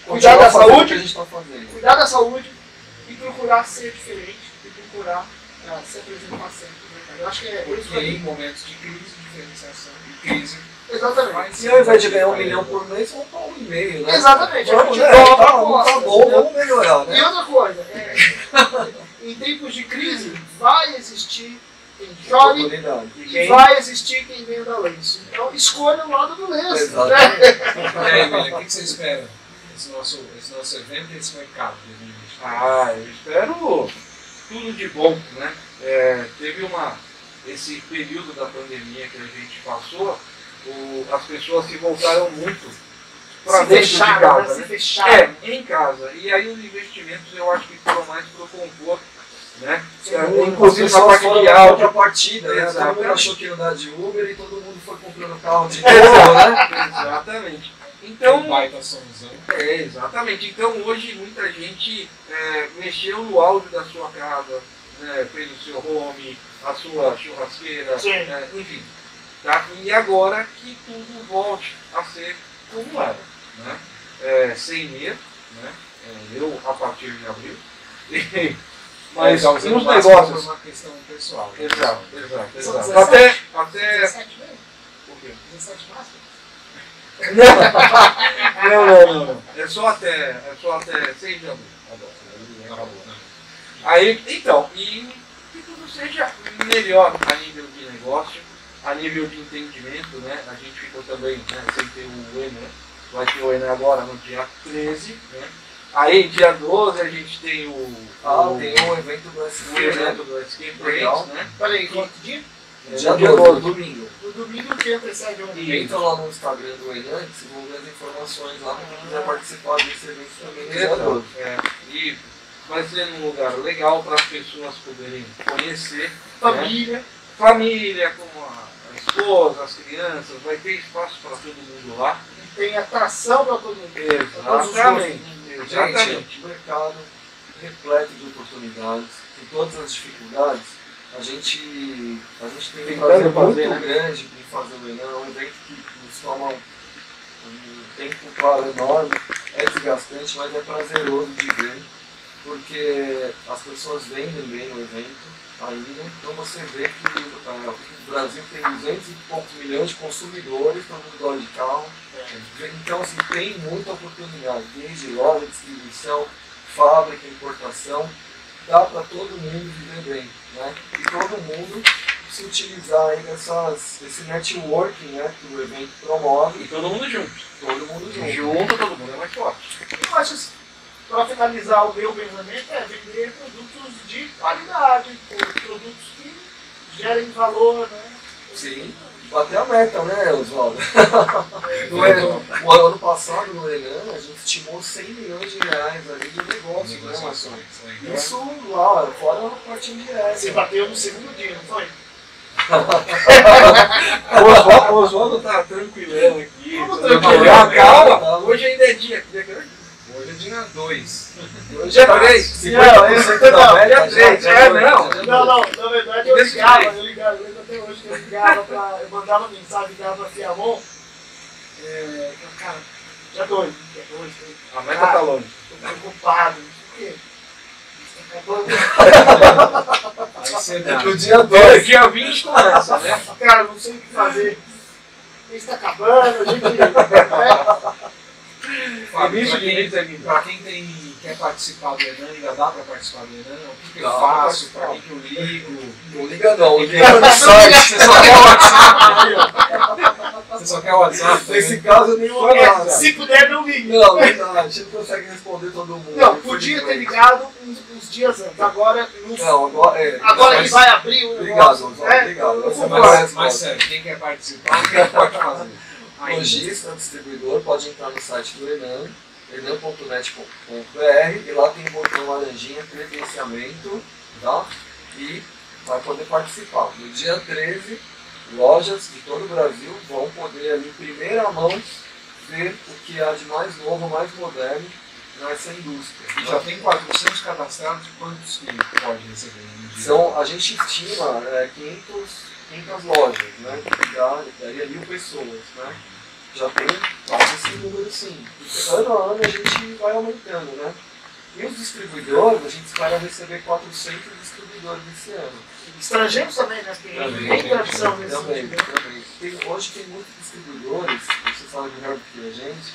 A: cuidar da saúde,
B: que a gente tá fazendo.
A: cuidar da saúde e procurar ser diferente, e procurar se apresentar sempre no mercado. Eu acho que é isso.
C: Porque em momentos de crise, diferenciação e crise.
A: Exatamente.
B: E ao invés de ganhar 1 milhão por mês, vamos para 1,5, né?
A: Exatamente.
B: Vamos,
A: A
B: né?
A: gente dobra a
B: Tá
A: aposta,
B: bom,
A: entendeu?
B: vamos melhorar,
A: E
B: né?
A: outra coisa, em tempos de crise, vai existir quem chore
B: Oportunidade.
A: e vai existir quem venda lenço. Então, escolha o lado do lenço.
B: Exatamente.
A: Né?
C: E aí, William, o que você espera desse nosso evento e desse mercado de 2023?
D: Eu espero tudo de bom, né? Teve esse período da pandemia que a gente passou, as pessoas se voltaram muito para
A: Se
D: dentro de
A: fecharam,
D: casa,
A: se
D: né?
A: fecharam.
D: Em casa. E aí os investimentos eu acho que foram mais para o conforto, né?
B: Inclusive
D: na parte de
B: outra
D: áudio.
B: partida, né? Todo mundo
D: Exatamente.
B: achou que ia andar de Uber e todo mundo foi comprando carro de novo, né?
D: Exatamente.
C: Um
D: Então,
C: baita somzão.
D: exatamente. Então hoje muita gente mexeu no áudio da sua casa, né, fez o seu home, a sua churrasqueira,
A: Sim.
D: enfim. Tá? E agora que tudo volte a ser como era. Né? Sem medo, né? Eu a partir de abril. Mas
C: tá
D: e
C: usando
D: os
C: o máscara por
D: negócios?
C: uma questão pessoal. Né?
D: Exato.
A: São
D: Até
A: 17 mesmo?
D: o quê?
A: 17 máscaras?
D: Não. É só até 6 de abril.
C: Acabou, né?
D: Aí, então, e que tudo seja melhor a nível de negócio, a nível de entendimento, né? A gente ficou também, né, sem ter o Enem, vai ter o Enem agora no dia 13, né? Aí, dia 12, a gente tem
B: Tem um evento do SQ,
D: o evento do SQ
B: Legal.
D: Trades, né?
A: Peraí, quanto dia?
B: Dia
D: dia
B: 12, domingo.
A: No domingo que antecede o
B: E entra lá no Instagram do Enan, que vocês vão ver as informações lá para quem quiser participar desse evento também no dia 12.
D: E vai ser um lugar legal para as pessoas poderem conhecer, né?
A: família.
D: Família, com a esposa, as crianças, vai ter espaço para todo mundo lá.
A: Tem atração para todo mundo.
B: Gente, o mercado repleto de oportunidades, tem todas as dificuldades. A gente tem um prazer muito grande em fazer o Enan, é um evento que nos toma um tempo, claro, enorme, é desgastante, mas é prazeroso de ver, porque as pessoas vendem bem o evento ainda, então você vê que o Brasil tem 200 e poucos milhões de consumidores, todo mundo gosta de carro, então assim, tem muita oportunidade, desde loja, distribuição, fábrica, importação, dá para todo mundo viver bem, né? E todo mundo se utilizar aí desse networking, né, que o evento promove.
D: E todo mundo junto.
B: Todo mundo junto.
D: Junto, todo mundo é mais forte.
A: Eu acho assim, para finalizar o meu pensamento, é vender produtos de qualidade, produtos que gerem valor, né?
B: Sim. Bater a meta, né, Oswaldo? O ano passado, no Enan, a gente estimou 100 milhões de reais ali de negócio, né, Marcelo? Isso lá, fora a parte indireta.
A: Você bateu no segundo dia, não foi?
D: O Oswaldo tá tranquilão aqui.
A: Como
D: tranquilo?
A: tranquilo?
D: Calma, hoje ainda é dia.
C: Hoje é dia 2.
D: Dia 3.
B: 50% da meta,
D: dia 3.
A: Não, na verdade eu ligava até hoje, eu mandava mensagem, ligava pra Fiamon, cara, dia 2,
D: A meta tá longe.
A: tô preocupado, por quê? Tá acabando.
C: Aí você dá.
B: No dia 2.
D: Dia 20 começa, né?
A: Cara, não sei o que fazer. Isso tá acabando, a gente.
C: Fábio,
D: Início
C: pra
D: de
C: quem, pra quem quer participar do Enan, ainda dá para participar do Enan? O que eu
B: Dá pra
C: faço?
B: participar.
C: Para que eu ligo?
B: Não liga não, liga no site.
C: Você só quer o WhatsApp? Você só quer o WhatsApp?
B: Nesse caso, nem vou nada.
A: Se puder, não ligue.
B: Não dá, a gente não consegue responder todo mundo.
A: Não, podia ter ligado uns dias antes. Agora,
B: Não, agora
A: agora
B: mas-
A: que vai abrir o
B: Obrigado,
A: negócio.
B: Oswaldo, obrigado.
A: eu
B: Você
A: concordo.
B: merece,
C: Mas sério, quem quer participar, o que pode fazer? Ainda.
B: Lojista, distribuidor, pode entrar no site do Enan, enan.net.br, e lá tem um botão laranjinha, credenciamento, tá? E vai poder participar. No dia 13, lojas de todo o Brasil vão poder ali em primeira mão ver o que há de mais novo, mais moderno nessa indústria.
C: E já tem 400 cadastrados, quantos que pode receber no dia?
B: Então, a gente estima 500 lojas, né? Que daria 1.000 pessoas, né? Já tem quase esse número sim. E ano a ano a gente vai aumentando, né? E os distribuidores, a gente espera receber 400 distribuidores esse ano.
A: Estrangeiros também, né? Porque tem tradição nesse
B: Também,
A: sentido.
B: também. Hoje tem muitos distribuidores, você sabe melhor do que a gente,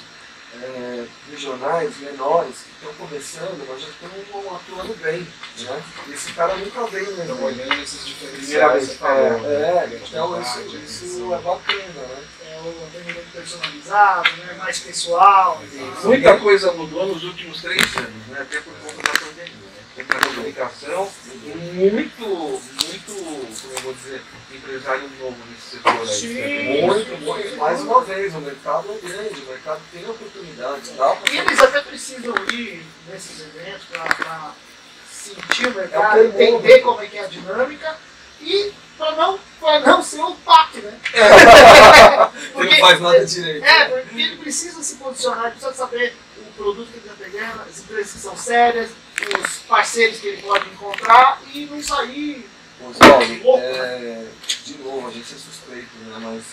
B: regionais, menores, que estão começando, mas já estão atuando bem, né? E esse cara nunca veio, né?
C: Estão olhando esses
D: Primeira
C: diferenciais.
D: vez,
C: Você falou,
B: Então
C: identidade,
B: isso é bacana, né?
A: É o atendimento personalizado, né? Mais pessoal.
D: Muita coisa mudou nos últimos 3 anos, né? Até por conta da pandemia. Né? Tem uma comunicação muito, como eu vou dizer, empresário novo nesse setor aí.
A: Sim.
B: Muito. Mais uma vez, o mercado é grande, o mercado tem oportunidades. Dá pra
A: E eles até precisam ir nesses eventos para sentir o
B: É
A: mercado,
B: o que é
A: entender
B: bom.
A: como é que é a dinâmica e para não ser um PAC, né?
B: Ele não faz nada direito.
A: Porque ele precisa se posicionar, ele precisa saber o produto que ele está pegando, as empresas que são sérias, os parceiros que ele pode encontrar e não sair.
B: Oswaldo, de novo, a gente é suspeito, né? Mas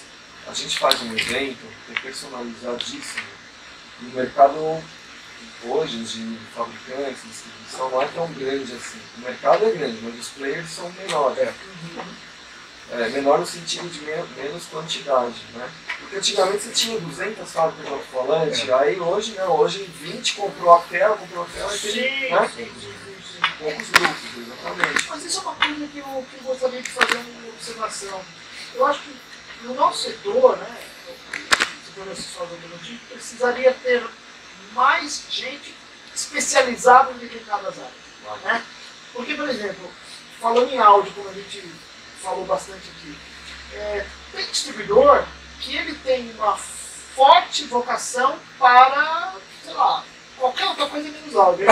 B: a gente faz um evento que é personalizadíssimo. E o mercado hoje de fabricantes, distribuição não é tão grande assim. O mercado é grande, mas os players são menores. Menor no sentido de menos quantidade, né? Porque antigamente você tinha 200 fábricas de alto-falante, aí hoje não, hoje 20 comprou aquela e tem, né? Poucos grupos, exatamente.
A: Mas isso é uma coisa que eu gostaria de fazer uma observação. Eu acho que no nosso setor, né, o setor de acessórios automotivos, precisaria ter mais gente especializada em determinadas áreas. Né? Porque, por exemplo, falando em áudio, como a gente falou bastante aqui, tem distribuidor que ele tem uma forte vocação para, sei lá, qualquer outra coisa menos áudio.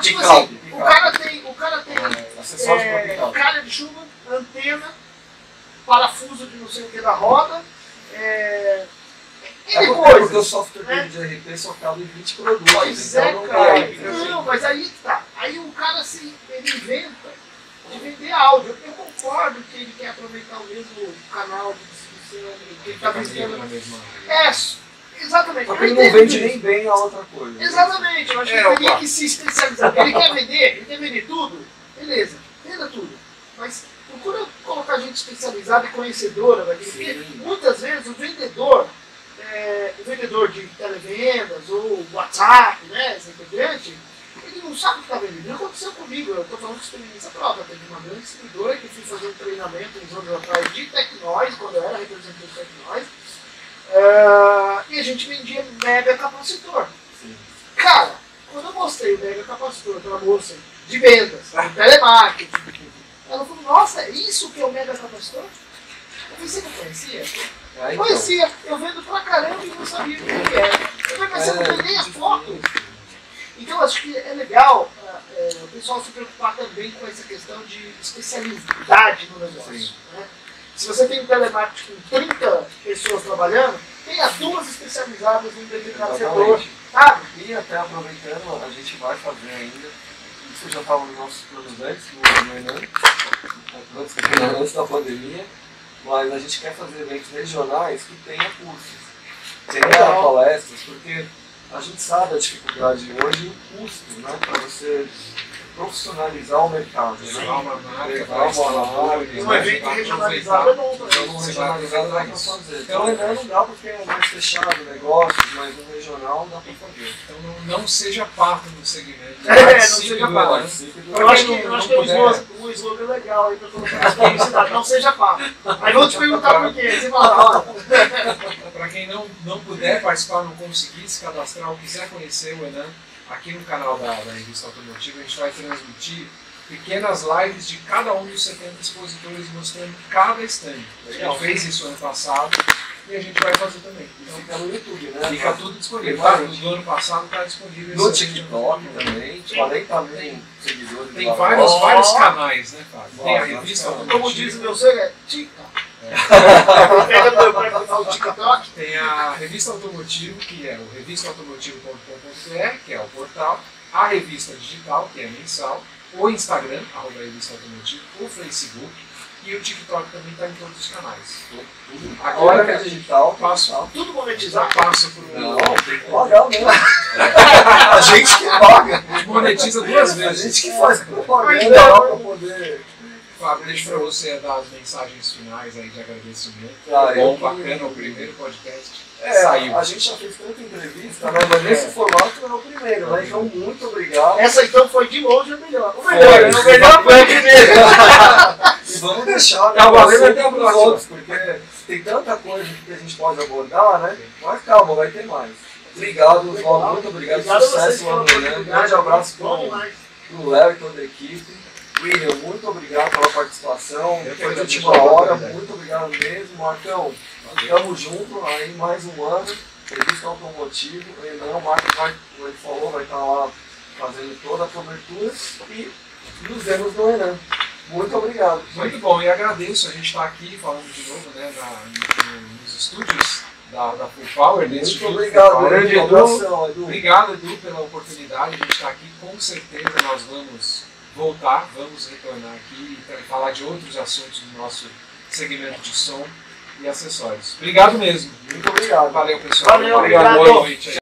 A: Tipo assim, o cara tem calha de chuva, antena, parafuso de não sei o que da roda,
B: porque o software dele de RP só cabe em 20 produtos.
A: Pois
B: então
A: cara. Não, mas aí tá. Aí o cara ele inventa de vender áudio. Eu concordo que ele quer aproveitar o mesmo canal de distribuição, que ele está vendendo.
B: Exatamente. Porque ele não vende nem bem a outra coisa.
A: Exatamente, eu acho que ele teria que se especializar. Ele quer vender tudo, beleza, venda tudo. Mas procura colocar gente especializada e conhecedora daquilo. Porque muitas vezes o vendedor de televendas ou WhatsApp, né, esse integrante, ele não sabe o que está vendendo. Aconteceu comigo, eu estou falando de experiência própria. Teve uma grande distribuidora que eu fui fazer um treinamento uns anos atrás de Tecnós, quando eu era representante de Tecnós. E a gente vendia mega capacitor. Sim. Cara, quando eu mostrei o mega capacitor para a moça de vendas, de telemarketing, ela falou, nossa, é isso que é o mega capacitor? Eu falei, você não conhecia? Conhecia, eu vendo pra caramba e não sabia o que era. Eu falei, mas você não tem nem a foto? Então acho que é legal o pessoal se preocupar também com essa questão de especialidade no negócio. Né? Se você tem um telemarketing com 30 pessoas trabalhando, tenha 2 especializadas em determinado setor. Sabe?
B: E até aproveitando, a gente vai fazer ainda, isso já estava nos nossos planos antes, antes da pandemia, mas a gente quer fazer eventos regionais que tenha cursos, tenha palestras, porque a gente sabe a dificuldade hoje e o custo, né, para você profissionalizar o mercado.
C: Levar uma marca,
A: um evento regionalizado é bom para
B: um regionalizado dá para fazer. Então não dá porque é mais fechado o negócio, mas no regional dá para fazer.
C: Então não seja parte do segmento.
A: Não seja parte. Eu acho que é um slogan legal aí para colocar na publicidade, não seja parte. Aí vou te perguntar por quê. Você fala,
C: para quem não puder participar, não conseguir se cadastrar ou quiser conhecer o Enan, aqui no canal da Revista Automotiva a gente vai transmitir pequenas lives de cada um dos 70 expositores mostrando cada stand. A gente fez isso ano passado e a gente vai fazer também.
B: Então fica no YouTube, né?
C: Fica tudo disponível. Do ano passado está disponível.
B: No TikTok também, 40 mil seguidores.
C: Tem vários canais, né, Fábio? Tem a Revista Automotiva.
A: como diz o meu senhor, é Tica.
C: Tem a Revista Automotivo, que é o revistaautomotivo.com.br, que é o portal, a revista digital, que é mensal, o Instagram, @revista automotivo, o Facebook e o TikTok também está em todos os canais.
B: Agora que é digital,
A: tudo monetizado.
C: Passo por
B: Não, tem que pagar mesmo. A gente que paga.
C: A gente monetiza 2 vezes.
B: A gente que faz propaganda para poder.
C: Fábio, deixa para você dar as mensagens finais aí de agradecimento. Bacana, o primeiro podcast saiu.
B: A gente já fez tanta entrevista, né? Mas nesse formato é o primeiro, né? Então, muito obrigado.
A: Essa então foi de longe a melhor. O melhor foi a primeira.
B: E vamos deixar até para os outros, porque tem tanta coisa que a gente pode abordar, né? Mas calma, vai ter mais. Obrigado, Oswaldo, muito obrigado. Sucesso lá no Enan. Um grande abraço para o Léo e toda a equipe. William, muito obrigado pela participação. Foi de última hora, muito obrigado mesmo. Marcão, estamos juntos aí mais um ano. Revista Automotivo. O Marcos como ele falou, vai estar lá fazendo toda a cobertura. E nos vemos no Enan. Muito obrigado.
C: Muito bom, e agradeço. A gente está aqui falando de novo, né, nos estúdios da Full Power.
B: Muito obrigado,
C: Edu. Obrigado, Edu, pela oportunidade. A gente está aqui, com certeza nós vamos voltar, vamos retornar aqui e falar de outros assuntos do nosso segmento de som e acessórios. Obrigado mesmo.
B: Muito obrigado.
C: Valeu, pessoal.
A: Valeu,
C: obrigado. Boa noite.